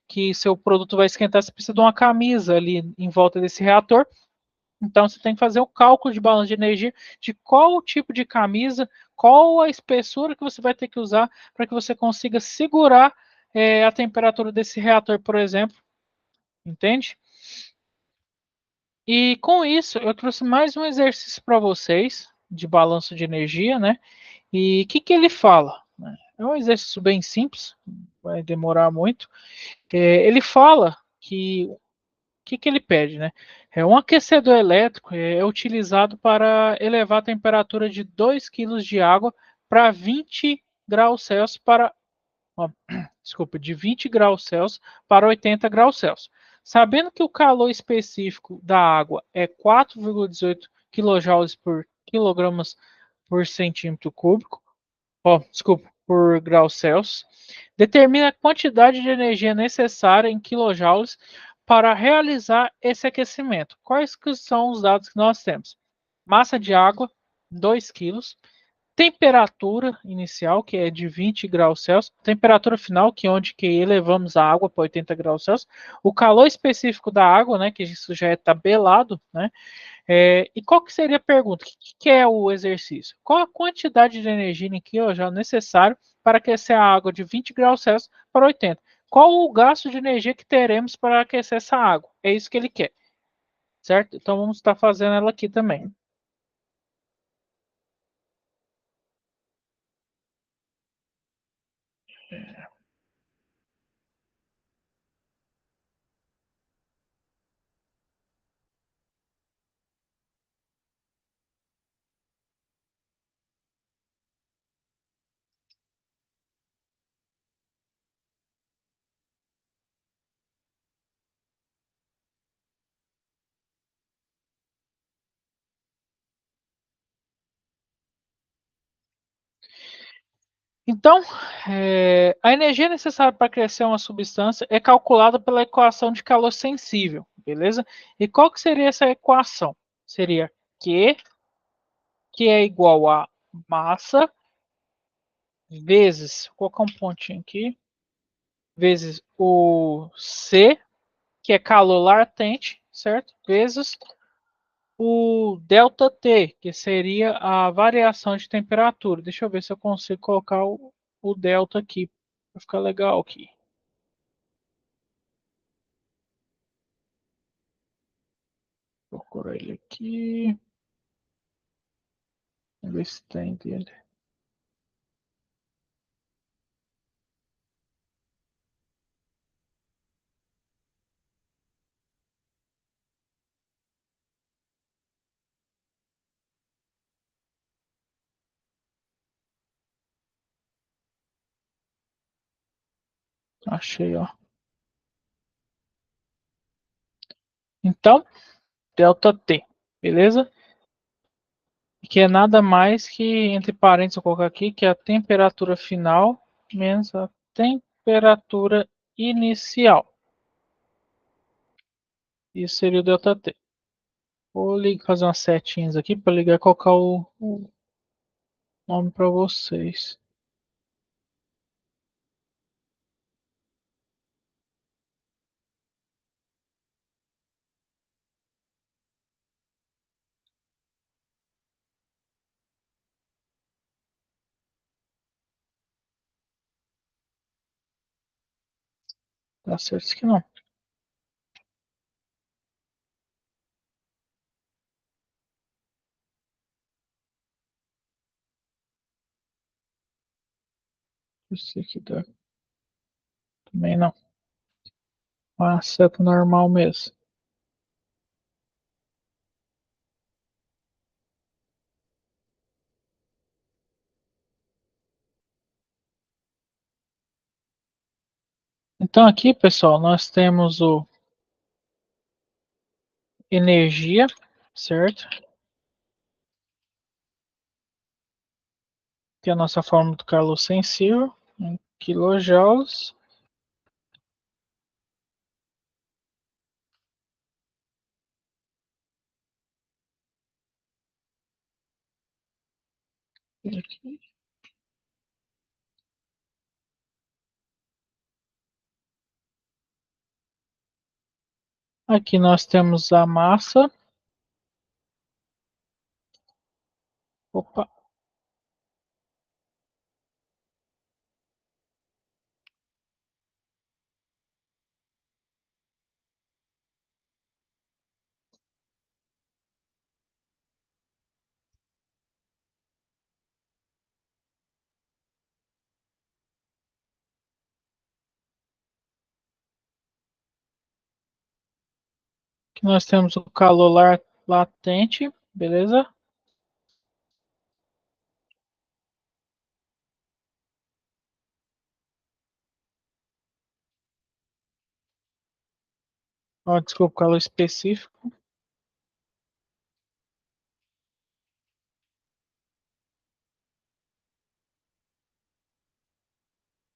que seu produto vai esquentar, você precisa de uma camisa ali em volta desse reator. Então você tem que fazer o cálculo de balanço de energia de qual o tipo de camisa, qual a espessura que você vai ter que usar para que você consiga segurar a temperatura desse reator, por exemplo. Entende? E com isso, eu trouxe mais um exercício para vocês de balanço de energia, né? E o que ele fala? É um exercício bem simples, vai demorar muito. Ele fala que que ele pede, né? Um aquecedor elétrico é utilizado para elevar a temperatura de 2 quilos de água para 20 graus Celsius ó, desculpa, de 20 graus Celsius para 80 graus Celsius. Sabendo que o calor específico da água é 4,18 kJ por quilogramas por centímetro cúbico, desculpa, por graus Celsius, determina a quantidade de energia necessária em quilojoules para realizar esse aquecimento. Quais que são os dados que nós temos? Massa de água, 2 quilos. Temperatura inicial, que é de 20 graus Celsius. Temperatura final, que é onde que elevamos a água para 80 graus Celsius. O calor específico da água, né, que isso já é tabelado, né, e qual que seria a pergunta? O que é o exercício? Qual a quantidade de energia em quilojoule necessário para aquecer a água de 20 graus Celsius para 80? Qual o gasto de energia que teremos para aquecer essa água? É isso que ele quer, certo? Então vamos estar fazendo ela aqui também. Então, a energia necessária para crescer uma substância é calculada pela equação de calor sensível, beleza? E qual que seria essa equação? Seria Q, que é igual a massa, vezes, vou colocar um pontinho aqui, vezes o C, que é calor latente, certo? Vezes o ΔT, que seria a variação de temperatura. Deixa eu ver se eu consigo colocar o delta aqui, para ficar legal aqui. Vou procurar ele aqui. Vamos ver se tem dele. Achei, ó. Então, ΔT, beleza? que é nada mais que, entre parênteses, eu vou colocar aqui, que é a temperatura final menos a temperatura inicial. Isso seria o ΔT. Vou fazer umas setinhas aqui para ligar e colocar o nome para vocês. Tá certo isso aqui não. Isso aqui também não. Uma seta normal mesmo. Então aqui, pessoal, nós temos o energia, certo? Que é a nossa fórmula do calor sensível, em quilojoules. Aqui nós temos a massa. Opa. Aqui nós temos o calor latente, beleza? Ó, desculpa, calor específico.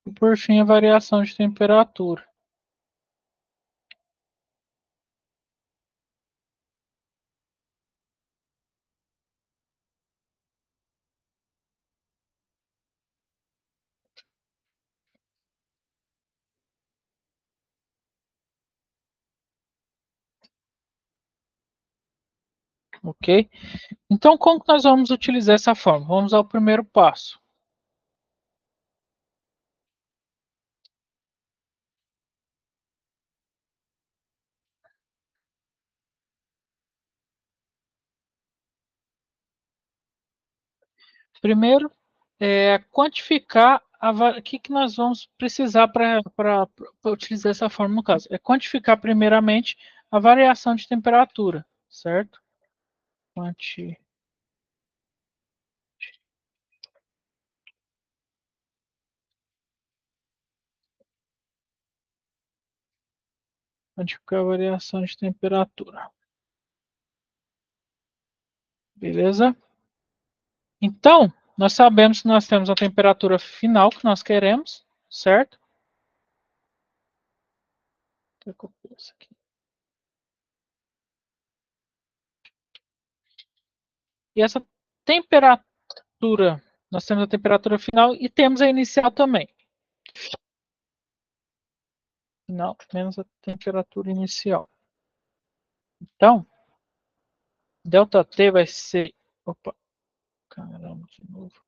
E por fim, a variação de temperatura. Ok? Então, como que nós vamos utilizar essa forma? Vamos ao primeiro passo. Primeiro, quantificar o que nós vamos precisar para utilizar essa forma no caso. É quantificar primeiramente a variação de temperatura, certo? Quanti, quantificar a variação de temperatura. Beleza? Então, nós sabemos que nós temos a temperatura final que nós queremos, certo? E essa temperatura, nós temos a temperatura final e temos a inicial também. Final menos a temperatura inicial. Então, ΔT vai ser. Opa, caramba, de novo.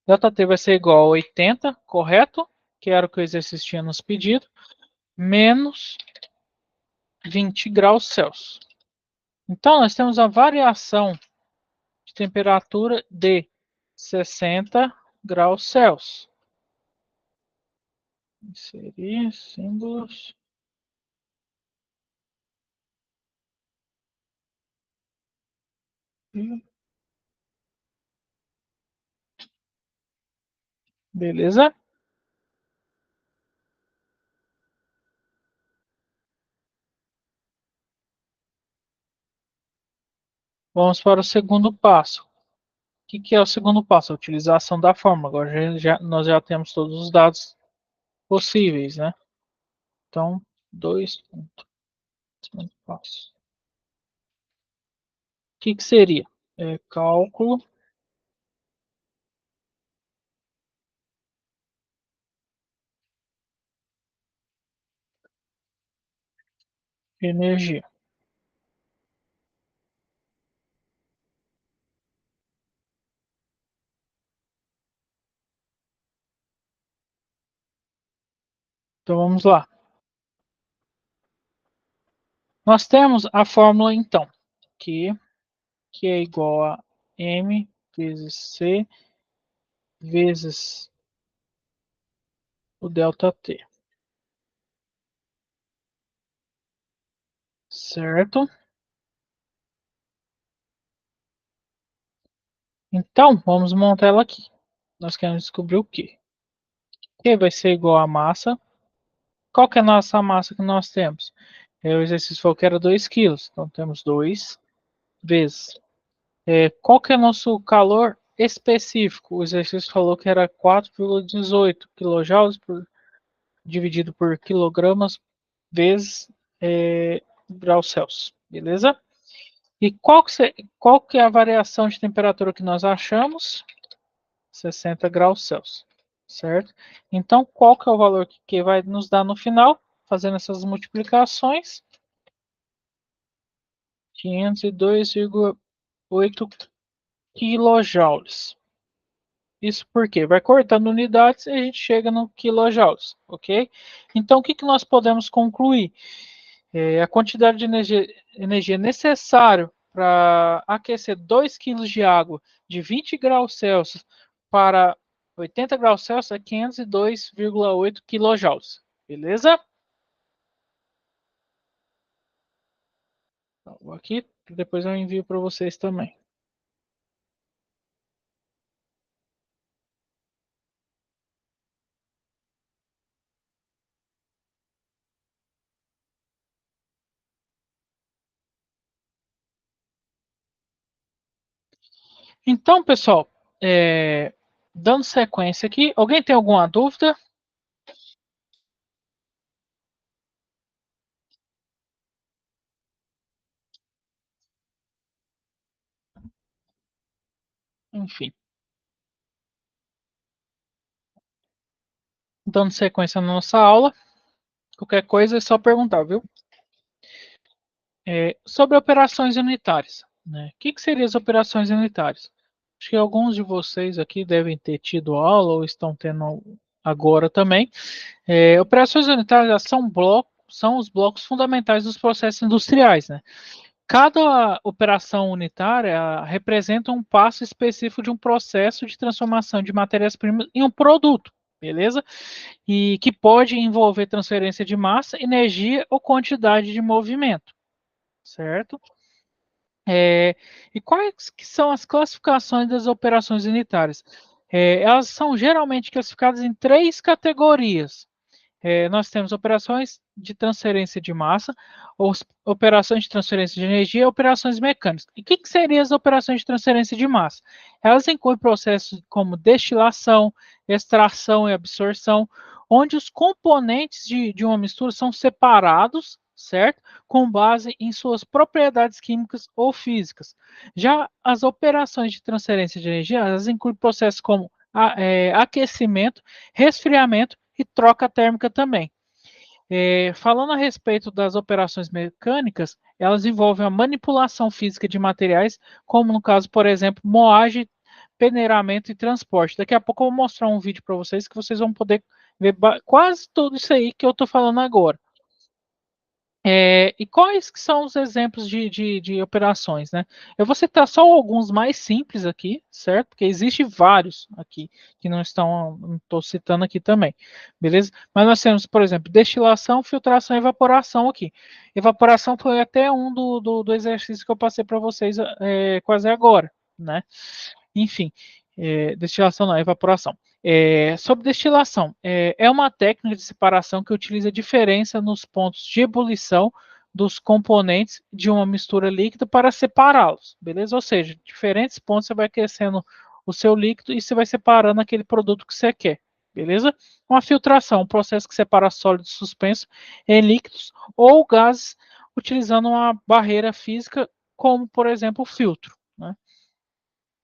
ΔT vai ser igual a 80, correto? Que era o que o exercício tinha nos pedido, menos 20 graus Celsius. Então, nós temos a variação de temperatura de 60 graus Celsius. Inserir símbolos. Beleza? Vamos para o segundo passo. O que é o segundo passo? A utilização da fórmula. Agora nós já temos todos os dados possíveis, né? Então, dois pontos. Segundo passo. O que seria? Cálculo de energia. Então, vamos lá. Nós temos a fórmula, então, que é igual a M vezes C vezes o ΔT. Certo? Então, vamos montar ela aqui. Nós queremos descobrir o quê? Que vai ser igual a massa. Qual que é a nossa massa que nós temos? O exercício falou que era 2 quilos. Então, temos 2 vezes. Qual que é o nosso calor específico? O exercício falou que era 4,18 kJ dividido por quilogramas vezes graus Celsius. Beleza? E qual que é a variação de temperatura que nós achamos? 60 graus Celsius, certo? Então, qual que é o valor que vai nos dar no final? Fazendo essas multiplicações, 502,8 quilojoules. Isso porque vai cortando unidades e a gente chega no quilojoules, ok? Então, o que nós podemos concluir? A quantidade de energia necessária para aquecer 2 kg de água de 20 graus Celsius para 80 graus Celsius é 502,8 kJ. Beleza? Então, vou aqui, depois eu envio para vocês também. Então, pessoal, dando sequência aqui, alguém tem alguma dúvida? Enfim, dando sequência na nossa aula, qualquer coisa é só perguntar, viu? Sobre operações unitárias, né? O que seriam as operações unitárias? Acho que alguns de vocês aqui devem ter tido aula ou estão tendo agora também. Operações unitárias são os blocos fundamentais dos processos industriais, né? Cada operação unitária representa um passo específico de um processo de transformação de matérias-primas em um produto, beleza? E que pode envolver transferência de massa, energia ou quantidade de movimento, certo? E quais que são as classificações das operações unitárias? Elas são geralmente classificadas em 3 categorias. Nós temos operações de transferência de massa, operações de transferência de energia e operações mecânicas. E o que seriam as operações de transferência de massa? Elas incluem processos como destilação, extração e absorção, onde os componentes de uma mistura são separados, certo? Com base em suas propriedades químicas ou físicas. Já as operações de transferência de energia, elas incluem processos como aquecimento, resfriamento e troca térmica também. Falando a respeito das operações mecânicas, elas envolvem a manipulação física de materiais, como no caso, por exemplo, moagem, peneiramento e transporte. Daqui a pouco eu vou mostrar um vídeo para vocês que vocês vão poder ver quase tudo isso aí que eu estou falando agora. E quais que são os exemplos de operações, né? Eu vou citar só alguns mais simples aqui, certo? Porque existem vários aqui que não estou citando aqui também, beleza? Mas nós temos, por exemplo, destilação, filtração e evaporação aqui. Evaporação foi até um do exercício que eu passei para vocês quase agora, né? Enfim, destilação não, evaporação. Sobre destilação, é uma técnica de separação que utiliza a diferença nos pontos de ebulição dos componentes de uma mistura líquida para separá-los, beleza? Ou seja, diferentes pontos você vai aquecendo o seu líquido e você vai separando aquele produto que você quer, beleza? Uma filtração, um processo que separa sólidos suspensos em líquidos ou gases utilizando uma barreira física, como, por exemplo, o filtro, né?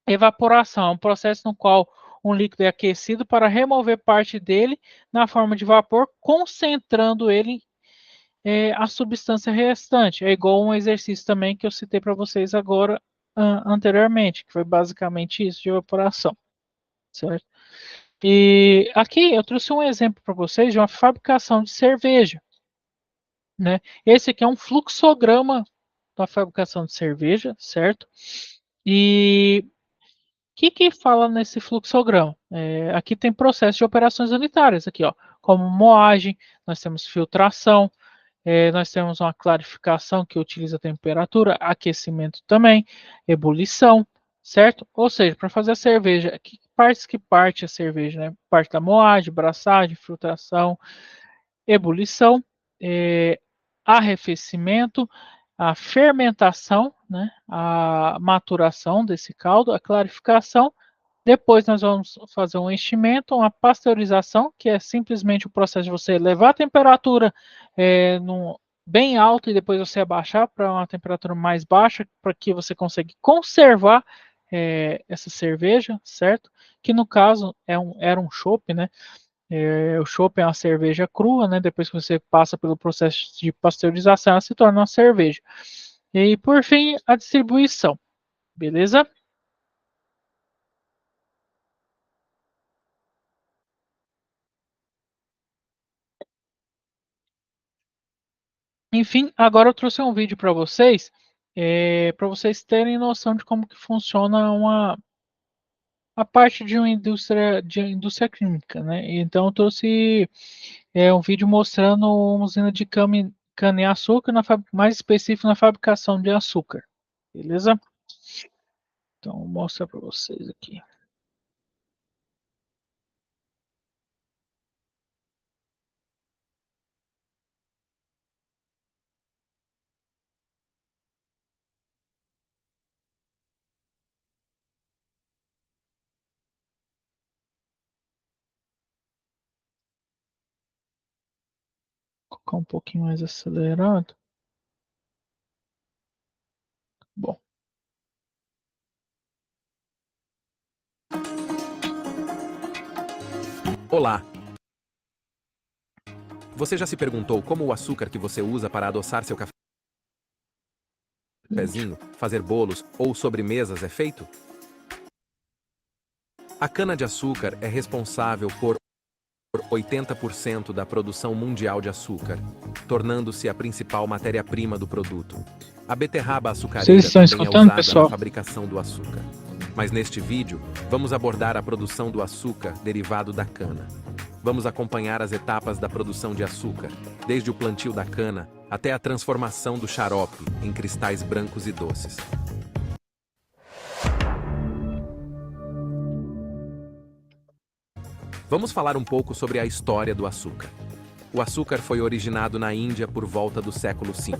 Evaporação, é um processo no qual um líquido é aquecido para remover parte dele na forma de vapor, concentrando ele a substância restante. É igual um exercício também que eu citei para vocês agora anteriormente, que foi basicamente isso de evaporação, certo? E aqui eu trouxe um exemplo para vocês de uma fabricação de cerveja, né? Esse aqui é um fluxograma da fabricação de cerveja, certo? E que fala nesse fluxograma? Aqui tem processo de operações unitárias, aqui, ó, como moagem, nós temos filtração, nós temos uma clarificação que utiliza temperatura, aquecimento também, ebulição, certo? Ou seja, para fazer a cerveja, que partes que parte a cerveja, né? Parte da moagem, braçagem, filtração, ebulição, arrefecimento, a fermentação, né? A maturação desse caldo, a clarificação. Depois nós vamos fazer um enchimento, uma pasteurização, que é simplesmente o processo de você levar a temperatura bem alta e depois você abaixar para uma temperatura mais baixa, para que você consiga conservar essa cerveja, certo? Que no caso era um chopp, né? O chopp é uma cerveja crua, né? Depois que você passa pelo processo de pasteurização, ela se torna uma cerveja. E por fim, a distribuição, beleza? Enfim, agora eu trouxe um vídeo para vocês terem noção de como que funciona a parte de uma indústria química, né? Então eu trouxe um vídeo mostrando uma usina de cana-açúcar, mais específico na fabricação de açúcar, beleza? Então vou mostrar para vocês aqui. Vou colocar um pouquinho mais acelerado. Bom, Olá! Você já se perguntou como o açúcar que você usa para adoçar seu cafezinho, fazer bolos ou sobremesas é feito? A cana-de-açúcar é responsável por 80% da produção mundial de açúcar, tornando-se a principal matéria-prima do produto. A beterraba vocês açucareira estão também é escutando, usada na pessoal? fabricação do açúcar. Mas neste vídeo, vamos abordar a produção do açúcar derivado da cana. Vamos acompanhar as etapas da produção de açúcar, desde o plantio da cana até a transformação do xarope em cristais brancos e doces. Vamos falar um pouco sobre a história do açúcar. O açúcar foi originado na Índia por volta do século V.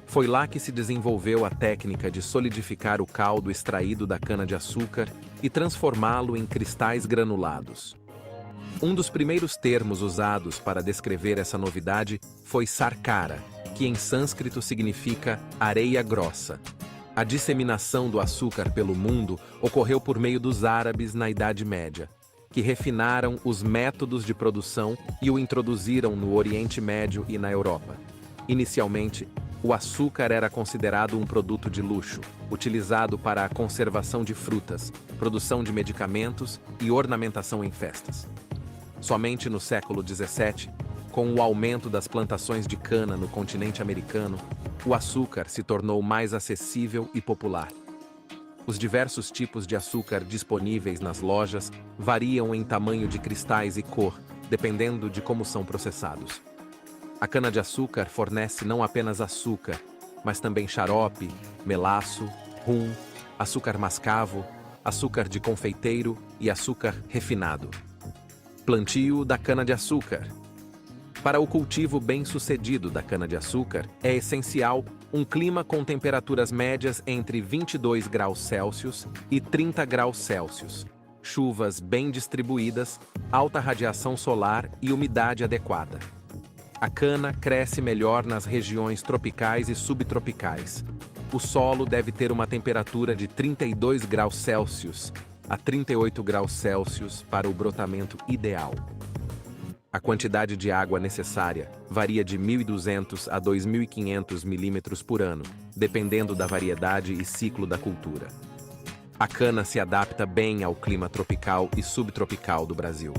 Foi lá que se desenvolveu a técnica de solidificar o caldo extraído da cana-de-açúcar e transformá-lo em cristais granulados. Um dos primeiros termos usados para descrever essa novidade foi sarkara, que em sânscrito significa areia grossa. A disseminação do açúcar pelo mundo ocorreu por meio dos árabes na Idade Média, que refinaram os métodos de produção e o introduziram no Oriente Médio e na Europa. Inicialmente, o açúcar era considerado um produto de luxo, utilizado para a conservação de frutas, produção de medicamentos e ornamentação em festas. Somente no século XVII, com o aumento das plantações de cana no continente americano, o açúcar se tornou mais acessível e popular. Os diversos tipos de açúcar disponíveis nas lojas variam em tamanho de cristais e cor, dependendo de como são processados. A cana-de-açúcar fornece não apenas açúcar, mas também xarope, melaço, rum, açúcar mascavo, açúcar de confeiteiro e açúcar refinado. Plantio da cana-de-açúcar. Para o cultivo bem-sucedido da cana-de-açúcar, é essencial um clima com temperaturas médias entre 22 graus Celsius e 30 graus Celsius, chuvas bem distribuídas, alta radiação solar e umidade adequada. A cana cresce melhor nas regiões tropicais e subtropicais. O solo deve ter uma temperatura de 32 graus Celsius a 38 graus Celsius para o brotamento ideal. A quantidade de água necessária varia de 1.200 a 2.500 milímetros por ano, dependendo da variedade e ciclo da cultura. A cana se adapta bem ao clima tropical e subtropical do Brasil.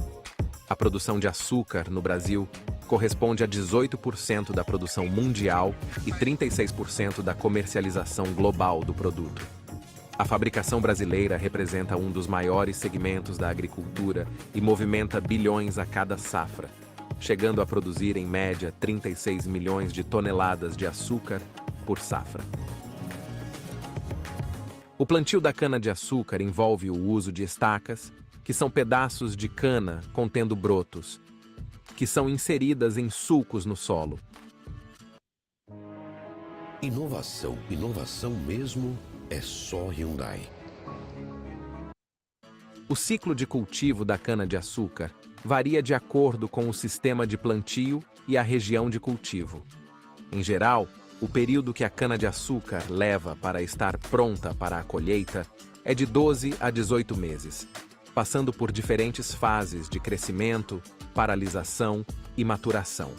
A produção de açúcar no Brasil corresponde a 18% da produção mundial e 36% da comercialização global do produto. A fabricação brasileira representa um dos maiores segmentos da agricultura e movimenta bilhões a cada safra, chegando a produzir em média 36 milhões de toneladas de açúcar por safra. O plantio da cana-de-açúcar envolve o uso de estacas, que são pedaços de cana contendo brotos, que são inseridas em sulcos no solo. Inovação, inovação mesmo, é só Hyundai. O ciclo de cultivo da cana-de-açúcar varia de acordo com o sistema de plantio e a região de cultivo. Em geral, o período que a cana-de-açúcar leva para estar pronta para a colheita é de 12 a 18 meses, passando por diferentes fases de crescimento, paralisação e maturação.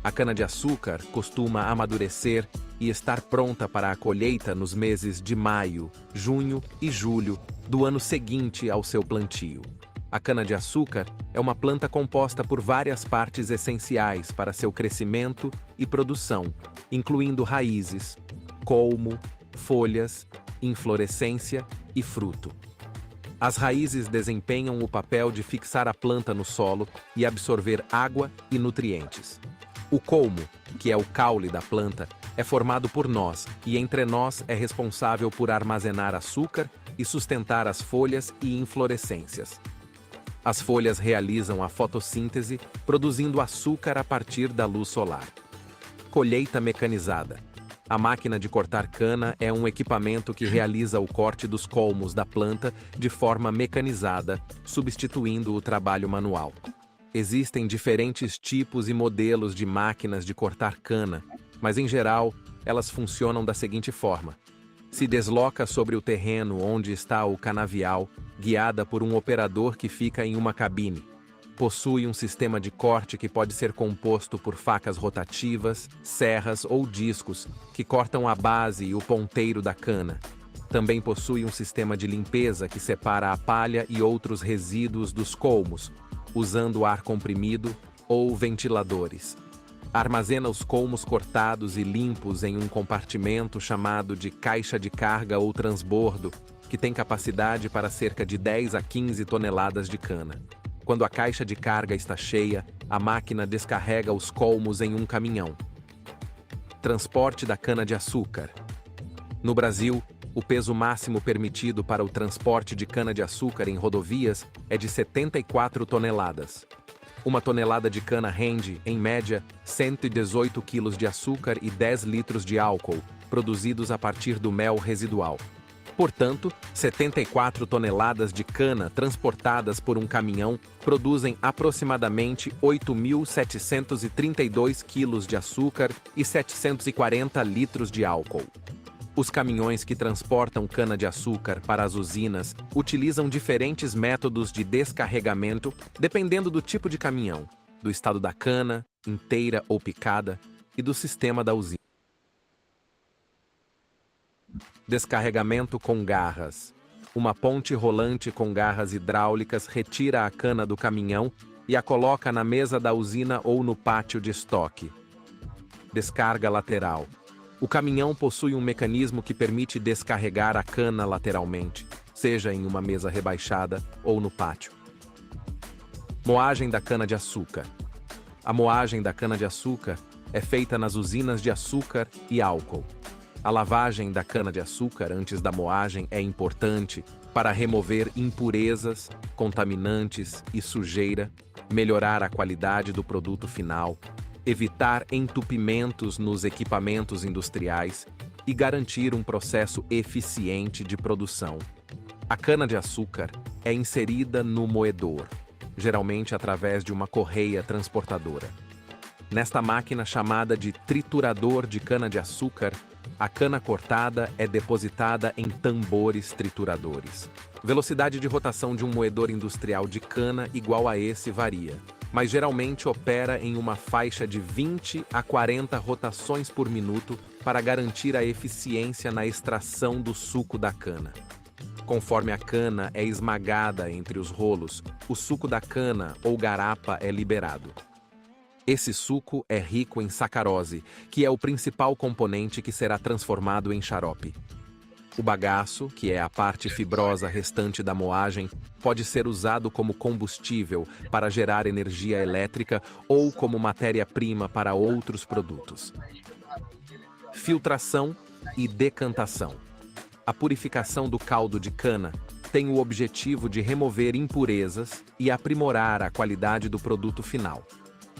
A cana-de-açúcar costuma amadurecer e estar pronta para a colheita nos meses de maio, junho e julho do ano seguinte ao seu plantio. A cana-de-açúcar é uma planta composta por várias partes essenciais para seu crescimento e produção, incluindo raízes, colmo, folhas, inflorescência e fruto. As raízes desempenham o papel de fixar a planta no solo e absorver água e nutrientes. O colmo, que é o caule da planta, é formado por nós e entre nós é responsável por armazenar açúcar e sustentar as folhas e inflorescências. As folhas realizam a fotossíntese, produzindo açúcar a partir da luz solar. Colheita mecanizada. A máquina de cortar cana é um equipamento que realiza o corte dos colmos da planta de forma mecanizada, substituindo o trabalho manual. Existem diferentes tipos e modelos de máquinas de cortar cana, mas em geral, elas funcionam da seguinte forma. Se desloca sobre o terreno onde está o canavial, guiada por um operador que fica em uma cabine. Possui um sistema de corte que pode ser composto por facas rotativas, serras ou discos, que cortam a base e o ponteiro da cana. Também possui um sistema de limpeza que separa a palha e outros resíduos dos colmos, usando ar comprimido ou ventiladores. Armazena os colmos cortados e limpos em um compartimento chamado de caixa de carga ou transbordo, que tem capacidade para cerca de 10 a 15 toneladas de cana. Quando a caixa de carga está cheia, a máquina descarrega os colmos em um caminhão. Transporte da cana-de-açúcar. No Brasil, o peso máximo permitido para o transporte de cana-de-açúcar em rodovias é de 74 toneladas. Uma tonelada de cana rende, em média, 118 quilos de açúcar e 10 litros de álcool, produzidos a partir do mel residual. Portanto, 74 toneladas de cana transportadas por um caminhão produzem aproximadamente 8.732 quilos de açúcar e 740 litros de álcool. Os caminhões que transportam cana-de-açúcar para as usinas utilizam diferentes métodos de descarregamento dependendo do tipo de caminhão, do estado da cana, inteira ou picada, e do sistema da usina. Descarregamento com garras. Uma ponte rolante com garras hidráulicas retira a cana do caminhão e a coloca na mesa da usina ou no pátio de estoque. Descarga lateral. O caminhão possui um mecanismo que permite descarregar a cana lateralmente, seja em uma mesa rebaixada ou no pátio. Moagem da cana-de-açúcar. A moagem da cana-de-açúcar é feita nas usinas de açúcar e álcool. A lavagem da cana-de-açúcar antes da moagem é importante para remover impurezas, contaminantes e sujeira, melhorar a qualidade do produto final, evitar entupimentos nos equipamentos industriais e garantir um processo eficiente de produção. A cana-de-açúcar é inserida no moedor, geralmente através de uma correia transportadora. Nesta máquina chamada de triturador de cana-de-açúcar, a cana cortada é depositada em tambores trituradores. Velocidade de rotação de um moedor industrial de cana igual a esse varia, mas geralmente opera em uma faixa de 20 a 40 rotações por minuto para garantir a eficiência na extração do suco da cana. Conforme a cana é esmagada entre os rolos, o suco da cana ou garapa é liberado. Esse suco é rico em sacarose, que é o principal componente que será transformado em xarope. O bagaço, que é a parte fibrosa restante da moagem, pode ser usado como combustível para gerar energia elétrica ou como matéria-prima para outros produtos. Filtração e decantação. A purificação do caldo de cana tem o objetivo de remover impurezas e aprimorar a qualidade do produto final.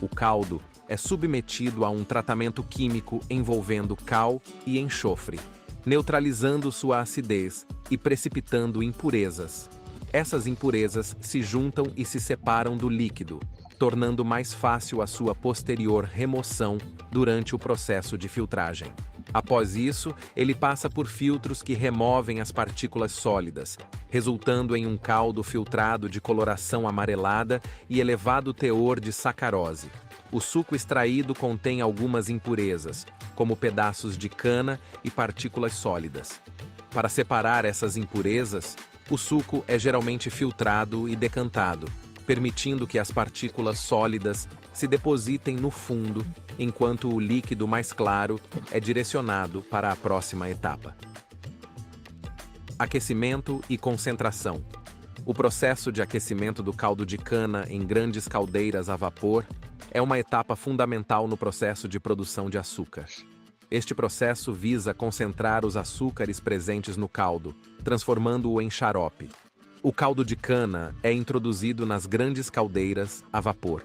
O caldo é submetido a um tratamento químico envolvendo cal e enxofre, neutralizando sua acidez e precipitando impurezas. Essas impurezas se juntam e se separam do líquido, tornando mais fácil a sua posterior remoção durante o processo de filtragem. Após isso, ele passa por filtros que removem as partículas sólidas, resultando em um caldo filtrado de coloração amarelada e elevado teor de sacarose. O suco extraído contém algumas impurezas, como pedaços de cana e partículas sólidas. Para separar essas impurezas, o suco é geralmente filtrado e decantado, permitindo que as partículas sólidas se depositem no fundo, enquanto o líquido mais claro é direcionado para a próxima etapa. Aquecimento e concentração. O processo de aquecimento do caldo de cana em grandes caldeiras a vapor é uma etapa fundamental no processo de produção de açúcar. Este processo visa concentrar os açúcares presentes no caldo, transformando-o em xarope. O caldo de cana é introduzido nas grandes caldeiras a vapor.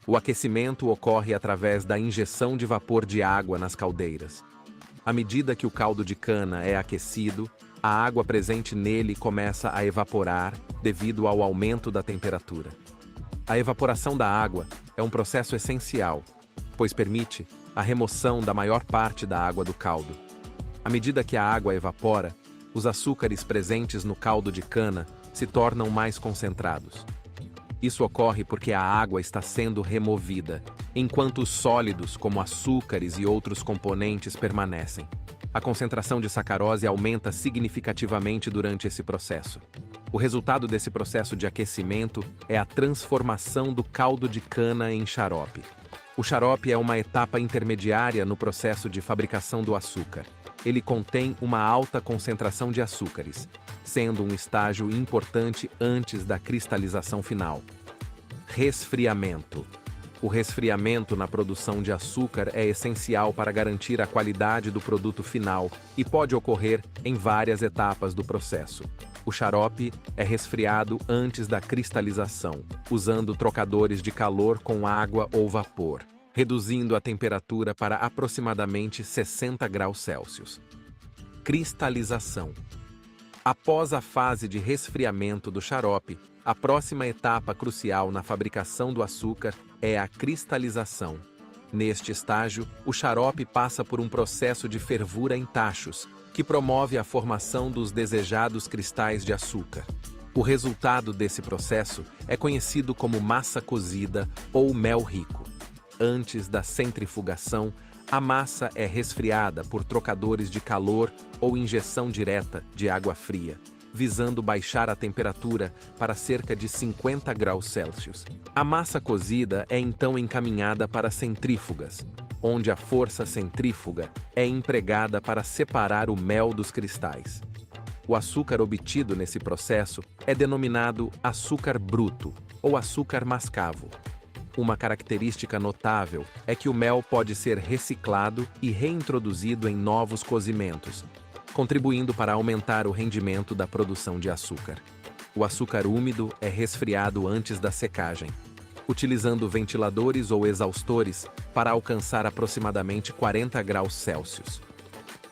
O aquecimento ocorre através da injeção de vapor de água nas caldeiras. À medida que o caldo de cana é aquecido, a água presente nele começa a evaporar devido ao aumento da temperatura. A evaporação da água é um processo essencial, pois permite a remoção da maior parte da água do caldo. À medida que a água evapora, os açúcares presentes no caldo de cana se tornam mais concentrados. Isso ocorre porque a água está sendo removida, enquanto os sólidos, como açúcares e outros componentes, permanecem. A concentração de sacarose aumenta significativamente durante esse processo. O resultado desse processo de aquecimento é a transformação do caldo de cana em xarope. O xarope é uma etapa intermediária no processo de fabricação do açúcar. Ele contém uma alta concentração de açúcares, sendo um estágio importante antes da cristalização final. Resfriamento. O resfriamento na produção de açúcar é essencial para garantir a qualidade do produto final e pode ocorrer em várias etapas do processo. O xarope é resfriado antes da cristalização, usando trocadores de calor com água ou vapor, reduzindo a temperatura para aproximadamente 60 graus Celsius. Cristalização. Após a fase de resfriamento do xarope, a próxima etapa crucial na fabricação do açúcar é a cristalização. Neste estágio, o xarope passa por um processo de fervura em tachos, que promove a formação dos desejados cristais de açúcar. O resultado desse processo é conhecido como massa cozida ou mel rico. Antes da centrifugação, a massa é resfriada por trocadores de calor ou injeção direta de água fria, visando baixar a temperatura para cerca de 50 graus Celsius. A massa cozida é então encaminhada para centrífugas, onde a força centrífuga é empregada para separar o mel dos cristais. O açúcar obtido nesse processo é denominado açúcar bruto ou açúcar mascavo. Uma característica notável é que o mel pode ser reciclado e reintroduzido em novos cozimentos, contribuindo para aumentar o rendimento da produção de açúcar. O açúcar úmido é resfriado antes da secagem, utilizando ventiladores ou exaustores para alcançar aproximadamente 40 graus Celsius.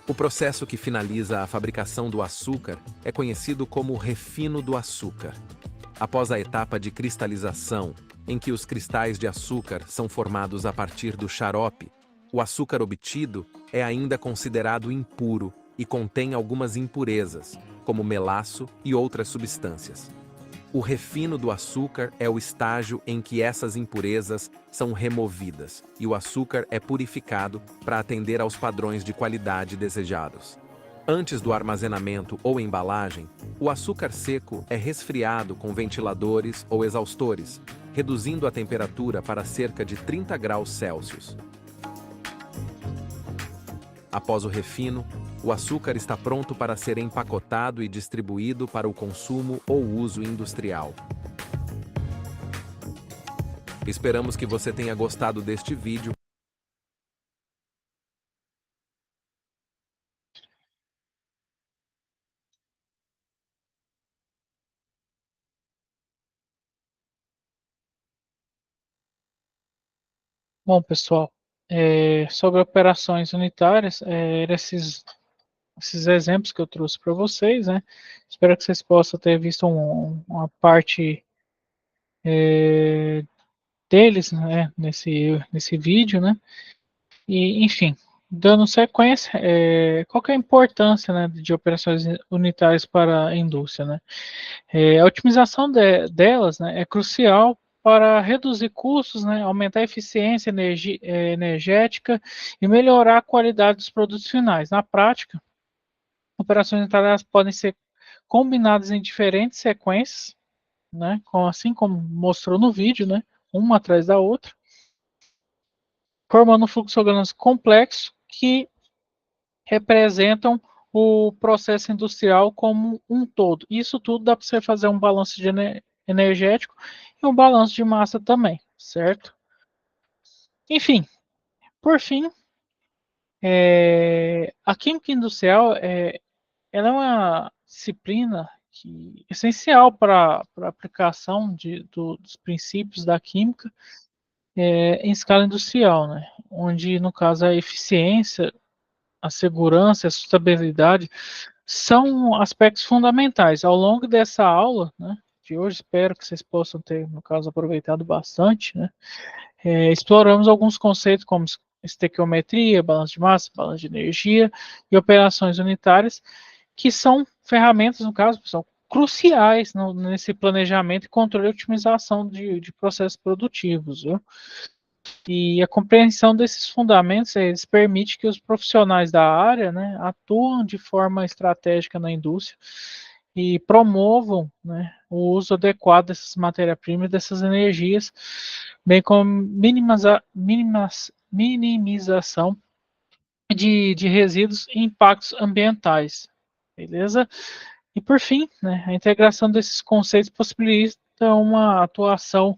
O processo que finaliza a fabricação do açúcar é conhecido como refino do açúcar. Após a etapa de cristalização, em que os cristais de açúcar são formados a partir do xarope, o açúcar obtido é ainda considerado impuro e contém algumas impurezas, como melaço e outras substâncias. O refino do açúcar é o estágio em que essas impurezas são removidas e o açúcar é purificado para atender aos padrões de qualidade desejados. Antes do armazenamento ou embalagem, o açúcar seco é resfriado com ventiladores ou exaustores, reduzindo a temperatura para cerca de 30 graus Celsius. Após o refino, o açúcar está pronto para ser empacotado e distribuído para o consumo ou uso industrial. Esperamos que você tenha gostado deste vídeo. Bom, pessoal, sobre operações unitárias, esses exemplos que eu trouxe para vocês, né? Espero que vocês possam ter visto uma parte deles, né, nesse vídeo, né? E, enfim, dando sequência, qual que é a importância, né, de operações unitárias para a indústria, né? A otimização delas, né, é crucial para reduzir custos, né, aumentar a eficiência energética e melhorar a qualidade dos produtos finais. Na prática, operações unitárias podem ser combinadas em diferentes sequências, né, assim como mostrou no vídeo, né, uma atrás da outra, formando um fluxograma complexo que representam o processo industrial como um todo. Isso tudo dá para você fazer um balanço energético e um balanço de massa também, certo? Enfim, por fim, a química industrial ela é uma disciplina essencial para a aplicação dos princípios da química em escala industrial, né? Onde, no caso, a eficiência, a segurança, a sustentabilidade são aspectos fundamentais. Ao longo dessa aula, né, de hoje, espero que vocês possam ter, no caso, aproveitado bastante, né? Exploramos alguns conceitos como estequiometria, balanço de massa, balanço de energia e operações unitárias, que são ferramentas, no caso, são cruciais nesse planejamento e controle e otimização de processos produtivos, viu? E a compreensão desses fundamentos eles permite que os profissionais da área, né, atuem de forma estratégica na indústria e promovam, né, o uso adequado dessas matérias-primas, dessas energias, bem como minimização de resíduos e impactos ambientais, beleza? E por fim, né, a integração desses conceitos possibilita uma atuação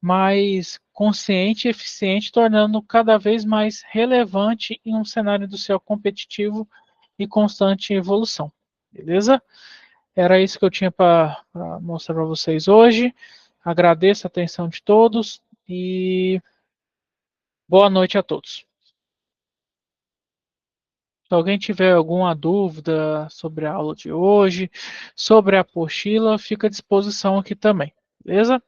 mais consciente e eficiente, tornando cada vez mais relevante em um cenário industrial competitivo e constante evolução. Beleza? Era isso que eu tinha para mostrar para vocês hoje. Agradeço a atenção de todos e boa noite a todos. Se alguém tiver alguma dúvida sobre a aula de hoje, sobre a apostila, fica à disposição aqui também. Beleza?